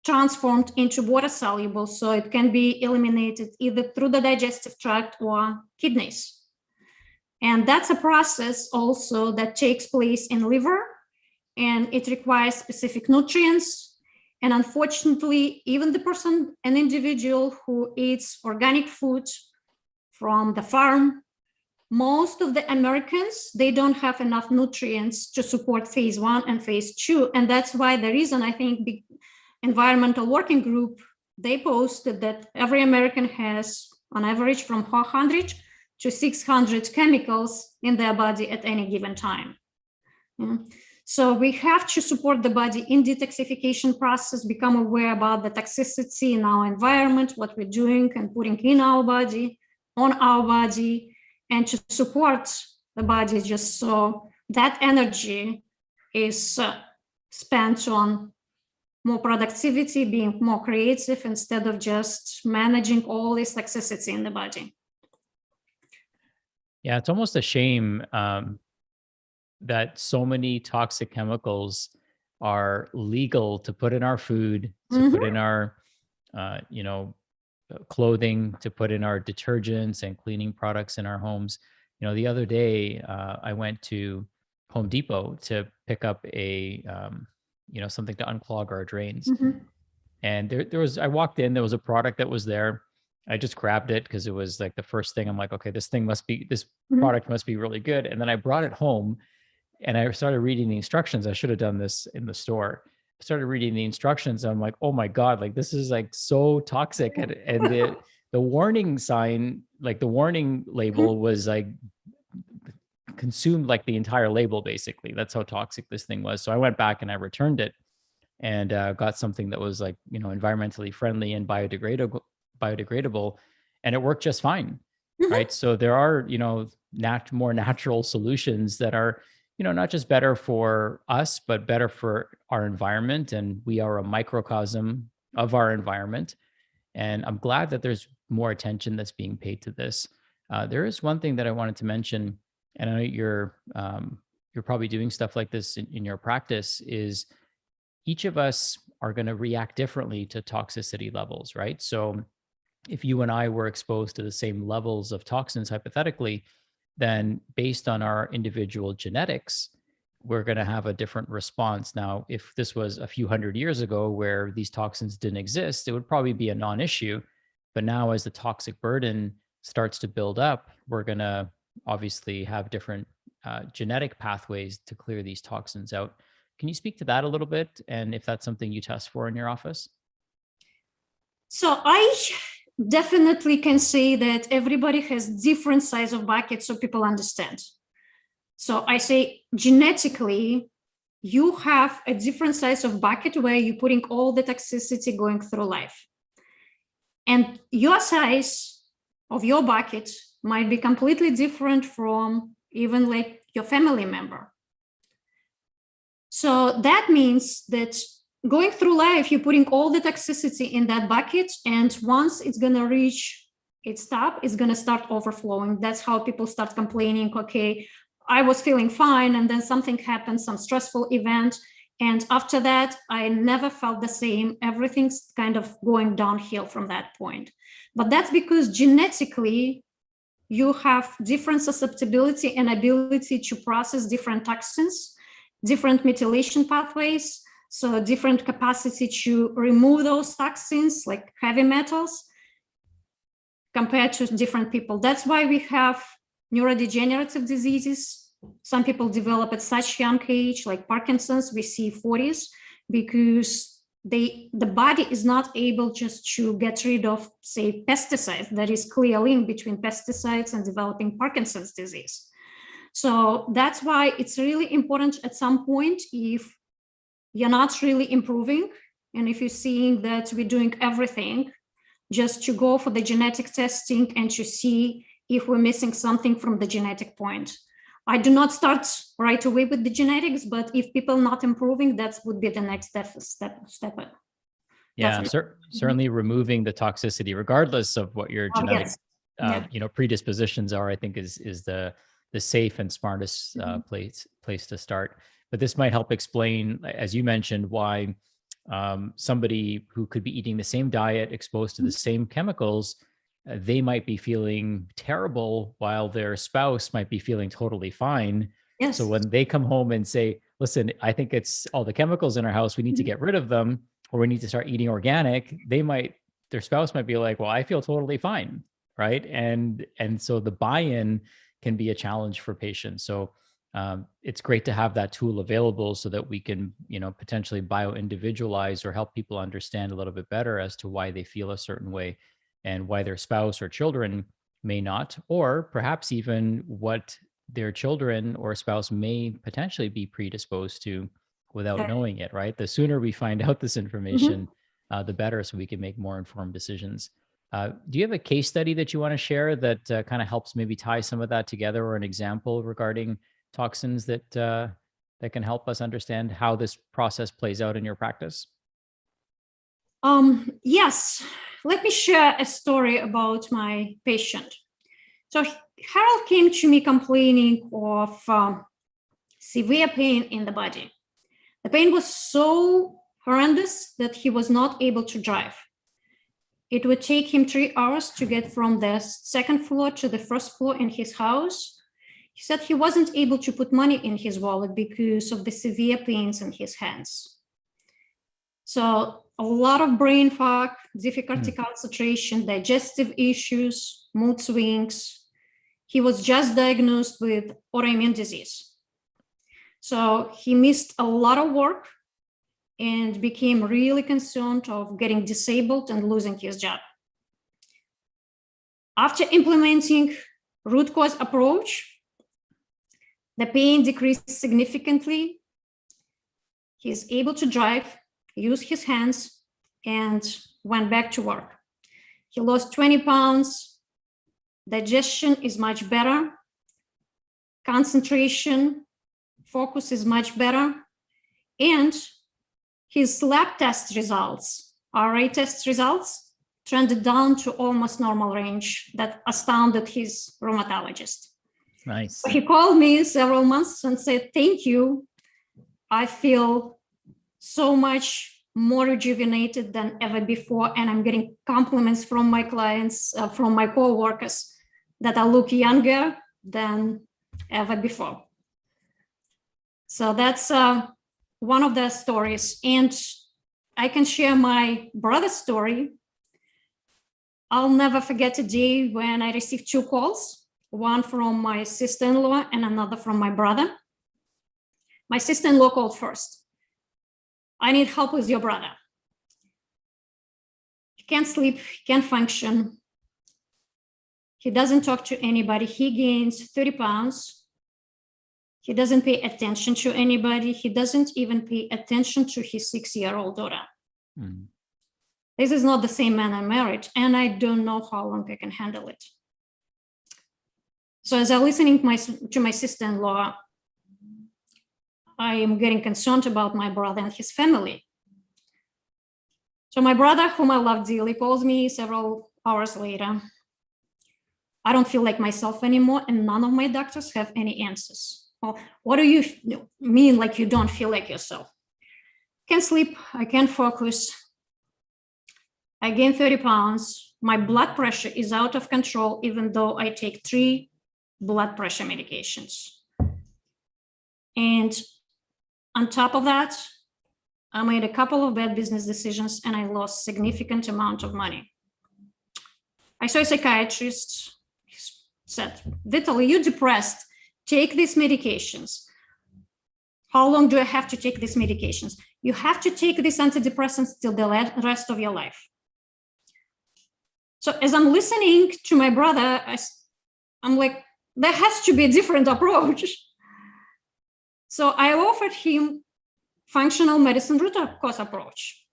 B: transformed into water soluble so it can be eliminated either through the digestive tract or kidneys. And that's a process also that takes place in liver, and it requires specific nutrients. And unfortunately, even an individual who eats organic food from the farm, most of the Americans, they don't have enough nutrients to support phase 1 and phase 2. And that's why the reason I think the Environmental Working Group, they posted that every American has on average from 400 to 600 chemicals in their body at any given time. So we have to support the body in detoxification process, become aware about the toxicity in our environment, what we're doing and putting in our body, on our body, and to support the body just so that energy is spent on more productivity, being more creative instead of just managing all this toxicity in the body.
A: Yeah, it's almost a shame that so many toxic chemicals are legal to put in our food, to put in our, clothing, to put in our detergents and cleaning products in our homes. The other day I went to Home Depot to pick up a, something to unclog our drains. And I walked in, there was a product that was there. I just grabbed it because it was like the first thing. I'm like, okay, this product must be really good. And then I brought it home and I started reading the instructions. I should have done this in the store. I started reading the instructions. And I'm like, oh my God, like this is like so toxic. And the warning sign, like the warning label was like consumed like the entire label, basically. That's how toxic this thing was. So I went back and I returned it and got something that was like, environmentally friendly and biodegradable, and it worked just fine. Right. So there are, more natural solutions that are, not just better for us, but better for our environment. And we are a microcosm of our environment. And I'm glad that there's more attention that's being paid to this. There is one thing that I wanted to mention, and I know you're probably doing stuff like this in your practice, is each of us are going to react differently to toxicity levels, right? So if you and I were exposed to the same levels of toxins, hypothetically, then based on our individual genetics, we're going to have a different response. Now, if this was a few hundred years ago where these toxins didn't exist, it would probably be a non-issue. But now as the toxic burden starts to build up, we're going to obviously have different genetic pathways to clear these toxins out. Can you speak to that a little bit? And if that's something you test for in your office?
B: So I definitely can say that everybody has different size of buckets so people understand. So I say genetically, you have a different size of bucket where you're putting all the toxicity going through life. And your size of your bucket might be completely different from even like your family member. So that means that going through life, you're putting all the toxicity in that bucket, and once it's going to reach its top, it's going to start overflowing. That's how people start complaining. Okay, I was feeling fine, and then something happened, some stressful event, and after that, I never felt the same. Everything's kind of going downhill from that point. But that's because genetically, you have different susceptibility and ability to process different toxins, different methylation pathways, so different capacity to remove those toxins like heavy metals compared to different people. That's why we have neurodegenerative diseases. Some people develop at such young age, like Parkinson's, we see 40s, because the body is not able just to get rid of, say, pesticides. There is clear link between pesticides and developing Parkinson's disease. So that's why it's really important at some point, if you're not really improving, and if you're seeing that we're doing everything, just to go for the genetic testing and to see if we're missing something from the genetic point. I do not start right away with the genetics, but if people not improving, that would be the next step.
A: Yeah, certainly removing the toxicity, regardless of what your genetic, predispositions are, I think is the safe and smartest place to start. But this might help explain, as you mentioned, why somebody who could be eating the same diet, exposed to the same chemicals, they might be feeling terrible while their spouse might be feeling totally fine.
B: Yes.
A: So when they come home and say, listen, I think it's all the chemicals in our house, we need to get rid of them, or we need to start eating organic, their spouse might be like, well, I feel totally fine, right? And so the buy-in can be a challenge for patients. So it's great to have that tool available so that we can, potentially bio-individualize or help people understand a little bit better as to why they feel a certain way and why their spouse or children may not, or perhaps even what their children or spouse may potentially be predisposed to without knowing it, right? The sooner we find out this information, the better, so we can make more informed decisions. Do you have a case study that you want to share that kind of helps maybe tie some of that together, or an example regarding toxins that can help us understand how this process plays out in your practice?
B: Yes, let me share a story about my patient. So Harold came to me complaining of severe pain in the body. The pain was so horrendous that he was not able to drive. It would take him 3 hours to get from the second floor to the first floor in his house. He said he wasn't able to put money in his wallet because of the severe pains in his hands. So a lot of brain fog, difficulty concentration, digestive issues, mood swings. He was just diagnosed with autoimmune disease. So he missed a lot of work and became really concerned of getting disabled and losing his job. After implementing root cause approach, the pain decreased significantly. He's able to drive, use his hands, and went back to work. He lost 20 pounds. Digestion is much better. Concentration, focus is much better. And his lab test results, RA test results, trended down to almost normal range. That astounded his rheumatologist.
A: Nice.
B: So he called me several months and said, thank you. I feel so much more rejuvenated than ever before. And I'm getting compliments from my clients, from my coworkers, that I look younger than ever before. So that's one of the stories. And I can share my brother's story. I'll never forget a day when I received 2 calls, one from my sister-in-law and another from my brother. My sister-in-law called first. I need help with your brother. He can't sleep, he can't function. He doesn't talk to anybody. He gains 30 pounds. He doesn't pay attention to anybody. He doesn't even pay attention to his 6-year-old daughter. This is not the same man I married, and I don't know how long I can handle it. So as I'm listening to my sister-in-law, I am getting concerned about my brother and his family. So my brother, whom I love dearly, calls me several hours later. I don't feel like myself anymore, and none of my doctors have any answers. Well, what do you mean like you don't feel like yourself? Can't sleep, I can't focus. I gained 30 pounds. My blood pressure is out of control, even though I take 3 blood pressure medications. And on top of that, I made a couple of bad business decisions and I lost significant amount of money. I saw a psychiatrist, said, Vitaly, you're depressed. Take these medications. How long do I have to take these medications? You have to take these antidepressants till the rest of your life. So as I'm listening to my brother, I'm like, there has to be a different approach. So I offered him functional medicine root cause approach.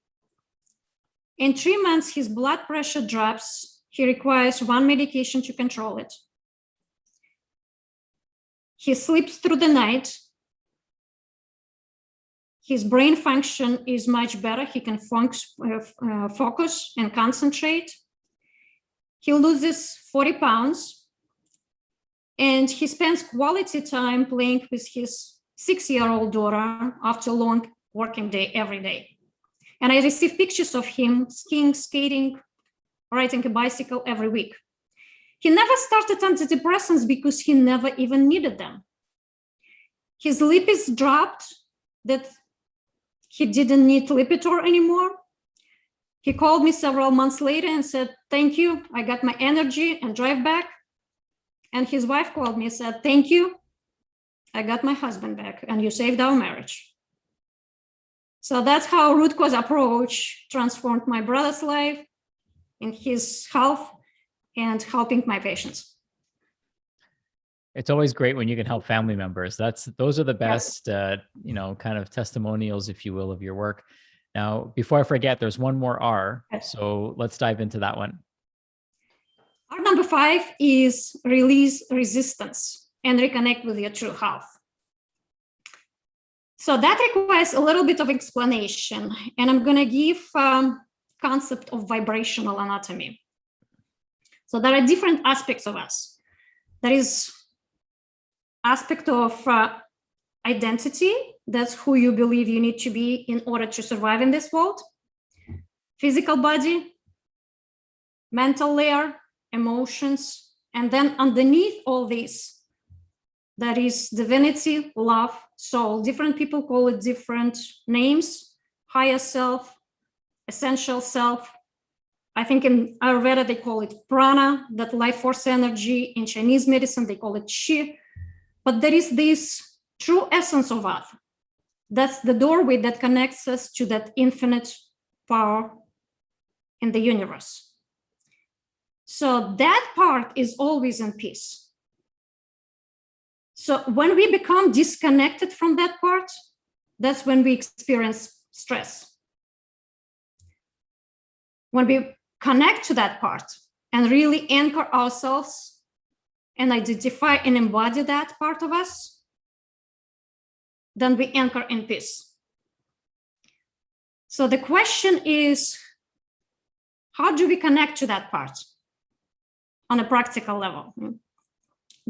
B: In 3 months, his blood pressure drops. He requires 1 medication to control it. He sleeps through the night. His brain function is much better. He can focus and concentrate. He loses 40 pounds and he spends quality time playing with his 6-year-old daughter after a long working day every day. And I receive pictures of him skiing, skating, riding a bicycle every week. He never started antidepressants because he never even needed them. His lipids dropped that he didn't need Lipitor anymore. He called me several months later and said, thank you, I got my energy and drive back. And his wife called me and said, thank you, I got my husband back and you saved our marriage. So that's how root cause approach transformed my brother's life and his health and helping my patients.
A: It's always great when you can help family members. Those are the best, kind of testimonials, if you will, of your work. Now, before I forget, there's one more R. So let's dive into that one.
B: R number 5 is release resistance and reconnect with your true health. So that requires a little bit of explanation, and I'm going to give concept of vibrational anatomy. So there are different aspects of us. There is aspect of identity. That's who you believe you need to be in order to survive in this world. Physical body, mental layer, emotions, and then underneath all this, there is divinity, love, soul. Different people call it different names: higher self, essential self. I think in Ayurveda they call it prana, that life force energy. In Chinese medicine they call it qi. But there is this true essence of us. That's the doorway that connects us to that infinite power in the universe. So that part is always in peace. So when we become disconnected from that part, that's when we experience stress. When we connect to that part and really anchor ourselves and identify and embody that part of us, then we anchor in peace. So the question is, how do we connect to that part on a practical level?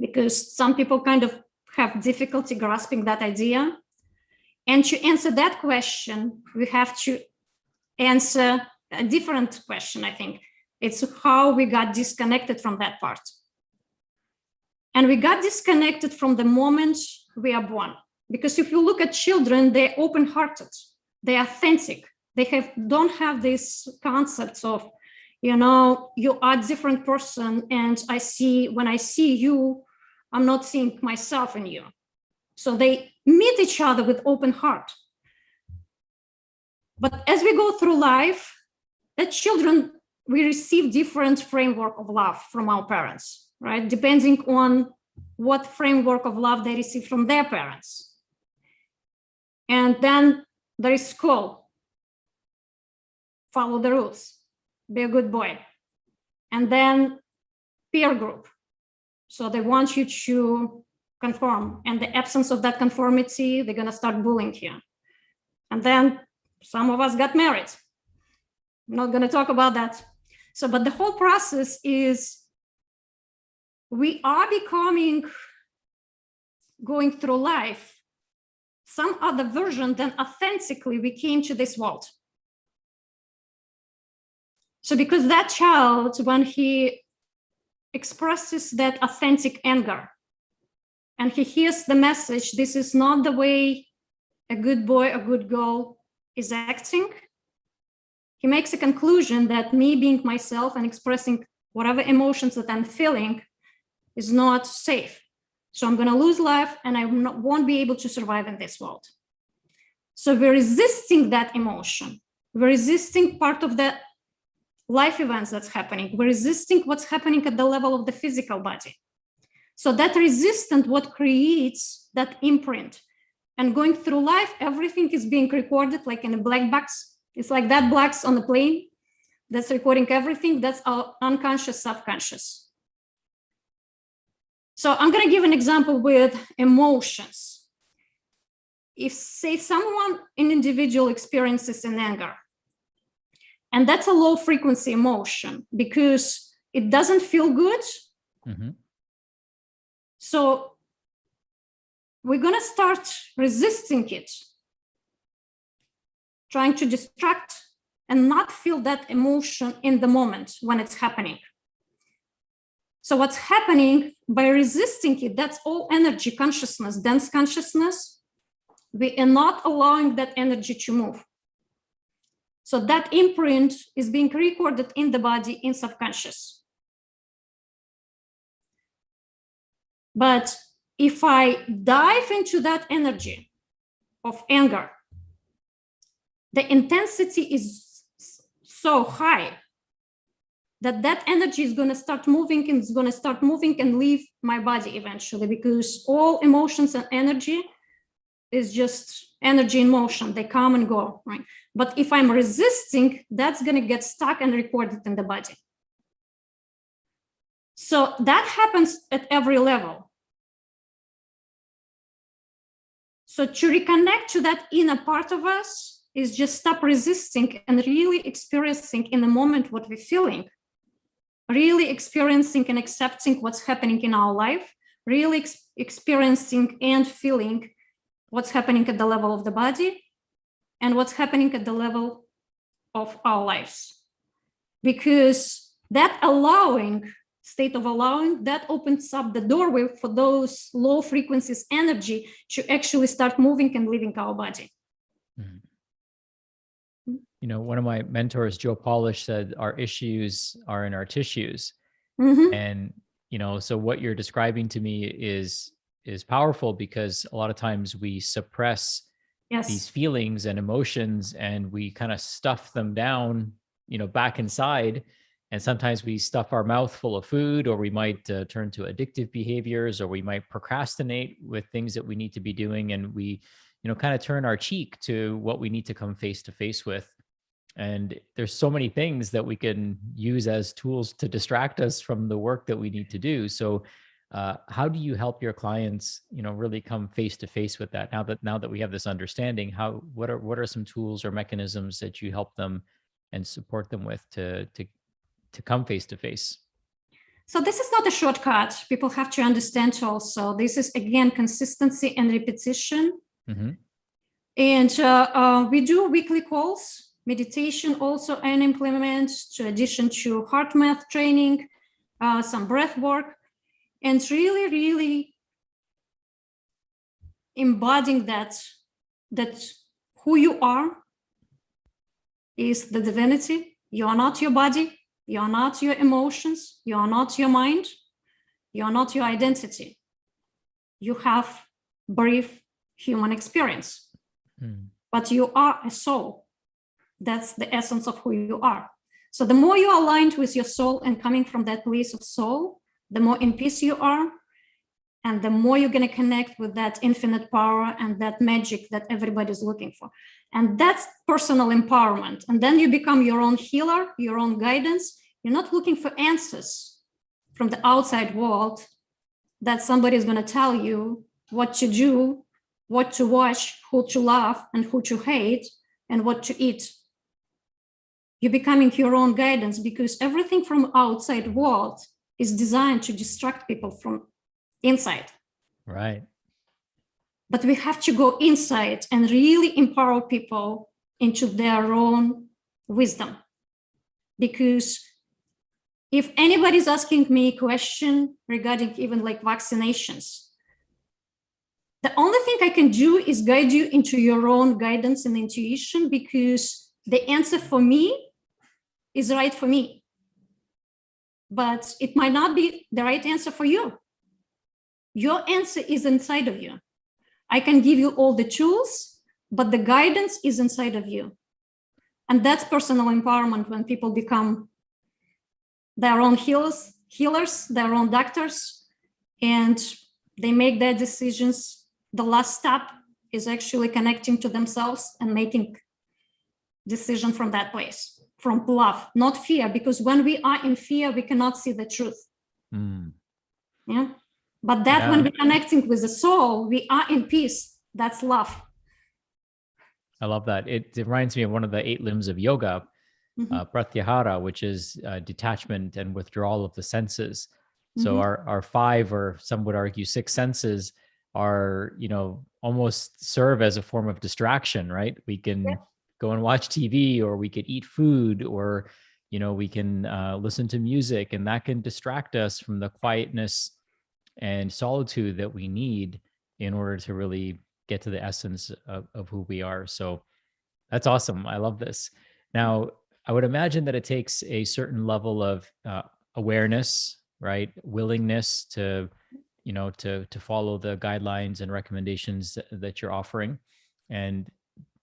B: Because some people kind of have difficulty grasping that idea. And to answer that question, we have to answer a different question, I think. It's how we got disconnected from that part. And we got disconnected from the moment we are born. Because if you look at children, they're open-hearted, they're authentic. They don't have these concepts of, you are a different person, and when I see you, I'm not seeing myself in you. So they meet each other with open heart. But as we go through life, as children, we receive different framework of love from our parents, right? Depending on what framework of love they receive from their parents. And then there is school. Follow the rules. Be a good boy. And then peer group. So they want you to conform. And the absence of that conformity, they're going to start bullying you. And then some of us got married. I'm not going to talk about that. So, but the whole process is we are becoming, going through life, some other version than authentically we came to this world. So because that child, when he expresses that authentic anger and he hears the message, this is not the way a good boy or good girl is acting, he makes a conclusion that me being myself and expressing whatever emotions that I'm feeling is not safe. So I'm going to lose life and I won't be able to survive in this world. So we're resisting that emotion. We're resisting part of the life events that's happening. We're resisting what's happening at the level of the physical body. So that resistance, what creates that imprint. And going through life, everything is being recorded like in a black box. It's like that box on the plane that's recording everything. That's our unconscious, subconscious. So I'm going to give an example with emotions. If, say, an individual experiences an anger, and that's a low frequency emotion because it doesn't feel good. Mm-hmm. So we're going to start resisting it, trying to distract and not feel that emotion in the moment when it's happening. So what's happening by resisting it, that's all energy, consciousness, dense consciousness. We are not allowing that energy to move. So that imprint is being recorded in the body, in subconscious. But if I dive into that energy of anger, the intensity is so high that that energy is going to start moving and it's going to start moving and leave my body eventually, because all emotions and energy is just energy in motion. They come and go, right? But if I'm resisting, that's going to get stuck and recorded in the body. So that happens at every level. So to reconnect to that inner part of us is just stop resisting and really experiencing in the moment what we're feeling. Really experiencing and accepting what's happening in our life, really experiencing and feeling what's happening at the level of the body and what's happening at the level of our lives. Because that state of allowing, that opens up the doorway for those low frequencies energy to actually start moving and leaving our body.
A: Mm-hmm. You know, one of my mentors, Joe Polish, said our issues are in our tissues. Mm-hmm. And, you know, so what you're describing to me is powerful, because a lot of times we suppress these feelings and emotions and we kind of stuff them down, you know, back inside. And sometimes we stuff our mouth full of food, or we might turn to addictive behaviors, or we might procrastinate with things that we need to be doing. And we, you know, kind of turn our cheek to what we need to come face to face with. And there's so many things that we can use as tools to distract us from the work that we need to do. So how do you help your clients, you know, really come face to face with that? Now that we have this understanding, what are some tools or mechanisms that you help them and support them with to come face to face?
B: So this is not a shortcut. People have to understand also, this is again, consistency and repetition. Mm-hmm. And we do weekly calls. Meditation also an implement, to addition to heart math training, some breath work, and really embodying that who you are is the divinity. You are not your body, you are not your emotions, you are not your mind, you are not your identity. You have brief human experience, but you are a soul. That's the essence of who you are. So the more you are aligned with your soul and coming from that place of soul, the more in peace you are, and the more you're going to connect with that infinite power and that magic that everybody's looking for. And that's personal empowerment. And then you become your own healer, your own guidance. You're not looking for answers from the outside world. that somebody is going to tell you what to do, what to watch, who to love and who to hate, and what to eat. You're becoming your own guidance, because everything from outside world is designed to distract people from inside.
A: Right.
B: But we have to go inside and really empower people into their own wisdom. Because if anybody's asking me a question regarding even like vaccinations, the only thing I can do is guide you into your own guidance and intuition, because the answer for me is right for me. But it might not be the right answer for you. Your answer is inside of you. I can give you all the tools, but the guidance is inside of you. And that's personal empowerment, when people become their own healers, their own doctors, and they make their decisions. The last step is actually connecting to themselves and making decision from that place, from love, not fear, because when we are in fear, we cannot see the truth. Yeah. But that when we're connecting with the soul, we are in peace. That's love.
A: I love that. It reminds me of one of the 8 limbs of yoga, pratyahara, which is detachment and withdrawal of the senses. So our 5, or some would argue 6 senses are, almost serve as a form of distraction, right? We can go and watch TV, or we could eat food, or, we can listen to music, and that can distract us from the quietness and solitude that we need in order to really get to the essence of who we are. So that's awesome. I love this. Now, I would imagine that it takes a certain level of awareness, right? Willingness to, to follow the guidelines and recommendations that you're offering. And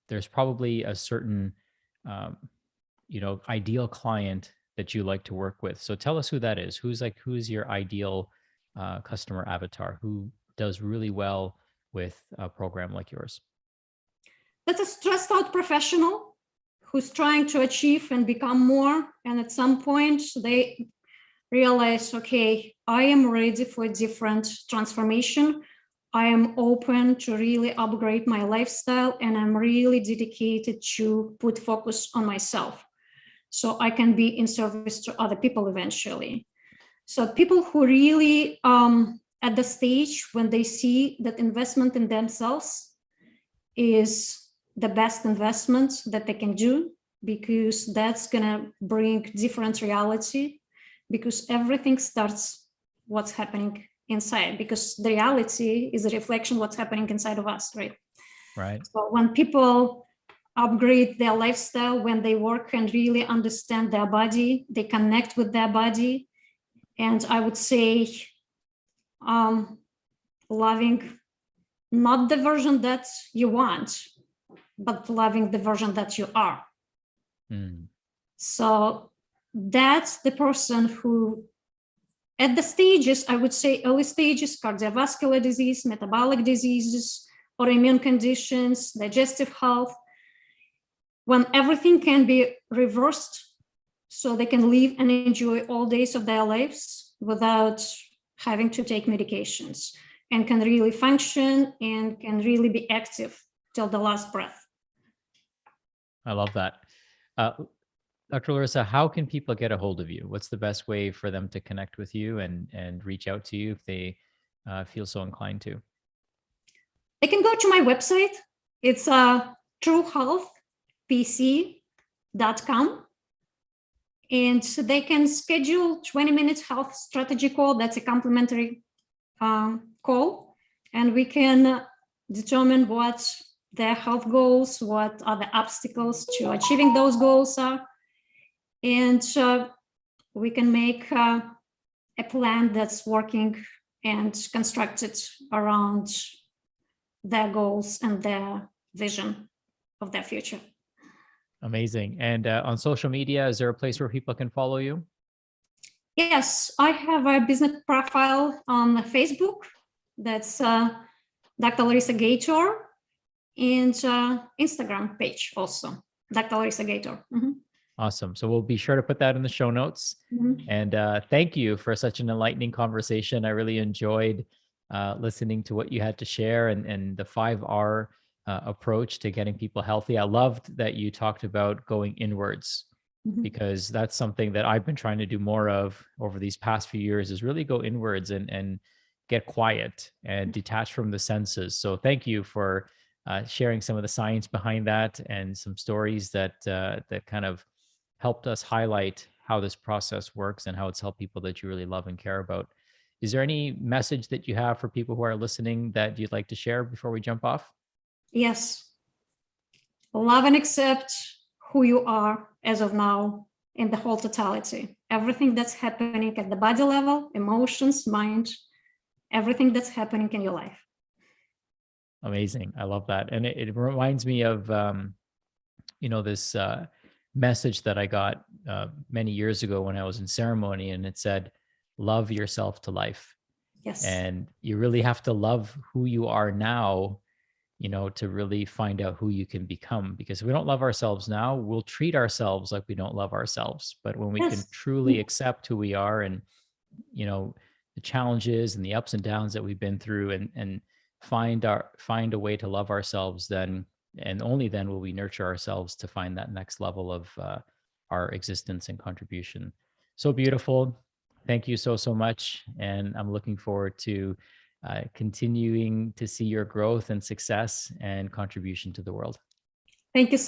A: there's probably a certain, ideal client that you like to work with. So tell us who that is. Who's your ideal customer avatar who does really well with a program like yours?
B: That's a stressed out professional who's trying to achieve and become more. And at some point they realize, okay, I am ready for a different transformation. I am open to really upgrade my lifestyle, and I'm really dedicated to put focus on myself so I can be in service to other people eventually. So people who really at the stage when they see that investment in themselves is the best investment that they can do, because that's gonna bring different reality, because everything starts what's happening inside, because the reality is a reflection of what's happening inside of us, right?
A: Right.
B: So when people upgrade their lifestyle, when they work and really understand their body, they connect with their body, and I would say loving not the version that you want, but loving the version that you are. So that's the person who, at the stages, I would say early stages, cardiovascular disease, metabolic diseases, autoimmune conditions, digestive health, when everything can be reversed so they can live and enjoy all days of their lives without having to take medications, and can really function and can really be active till the last breath.
A: I love that. Dr. Larisa, how can people get a hold of you? What's the best way for them to connect with you and reach out to you if they feel so inclined to?
B: They can go to my website. It's truehealthpc.com. And they can schedule 20-minute health strategy call. That's a complimentary call. And we can determine what their health goals, what are the obstacles to achieving those goals are. And we can make a plan that's working and constructed around their goals and their vision of their future.
A: Amazing. And on social media, is there a place where people can follow you?
B: Yes, I have a business profile on Facebook. That's Dr. Larisa Gaitour, and Instagram page also, Dr. Larisa Gaitour.
A: Awesome. So we'll be sure to put that in the show notes. And thank you for such an enlightening conversation. I really enjoyed listening to what you had to share, and the 5R approach to getting people healthy. I loved that you talked about going inwards, because that's something that I've been trying to do more of over these past few years, is really go inwards and get quiet and detach from the senses. So thank you for sharing some of the science behind that and some stories that that kind of helped us highlight how this process works and how it's helped people that you really love and care about. Is there any message that you have for people who are listening that you'd like to share before we jump off?
B: Yes. Love and accept who you are as of now in the whole totality. Everything that's happening at the body level, emotions, mind, everything that's happening in your life.
A: Amazing. I love that. And it reminds me of, this message that I got many years ago when I was in ceremony, and it said, love yourself to life.
B: Yes.
A: And you really have to love who you are now, to really find out who you can become. Because if we don't love ourselves now, we'll treat ourselves like we don't love ourselves. But when we can truly accept who we are, and, the challenges and the ups and downs that we've been through, and find a way to love ourselves, then, and only then, will we nurture ourselves to find that next level of our existence and contribution. So beautiful. Thank you so much. And I'm looking forward to continuing to see your growth and success and contribution to the world.
B: Thank you so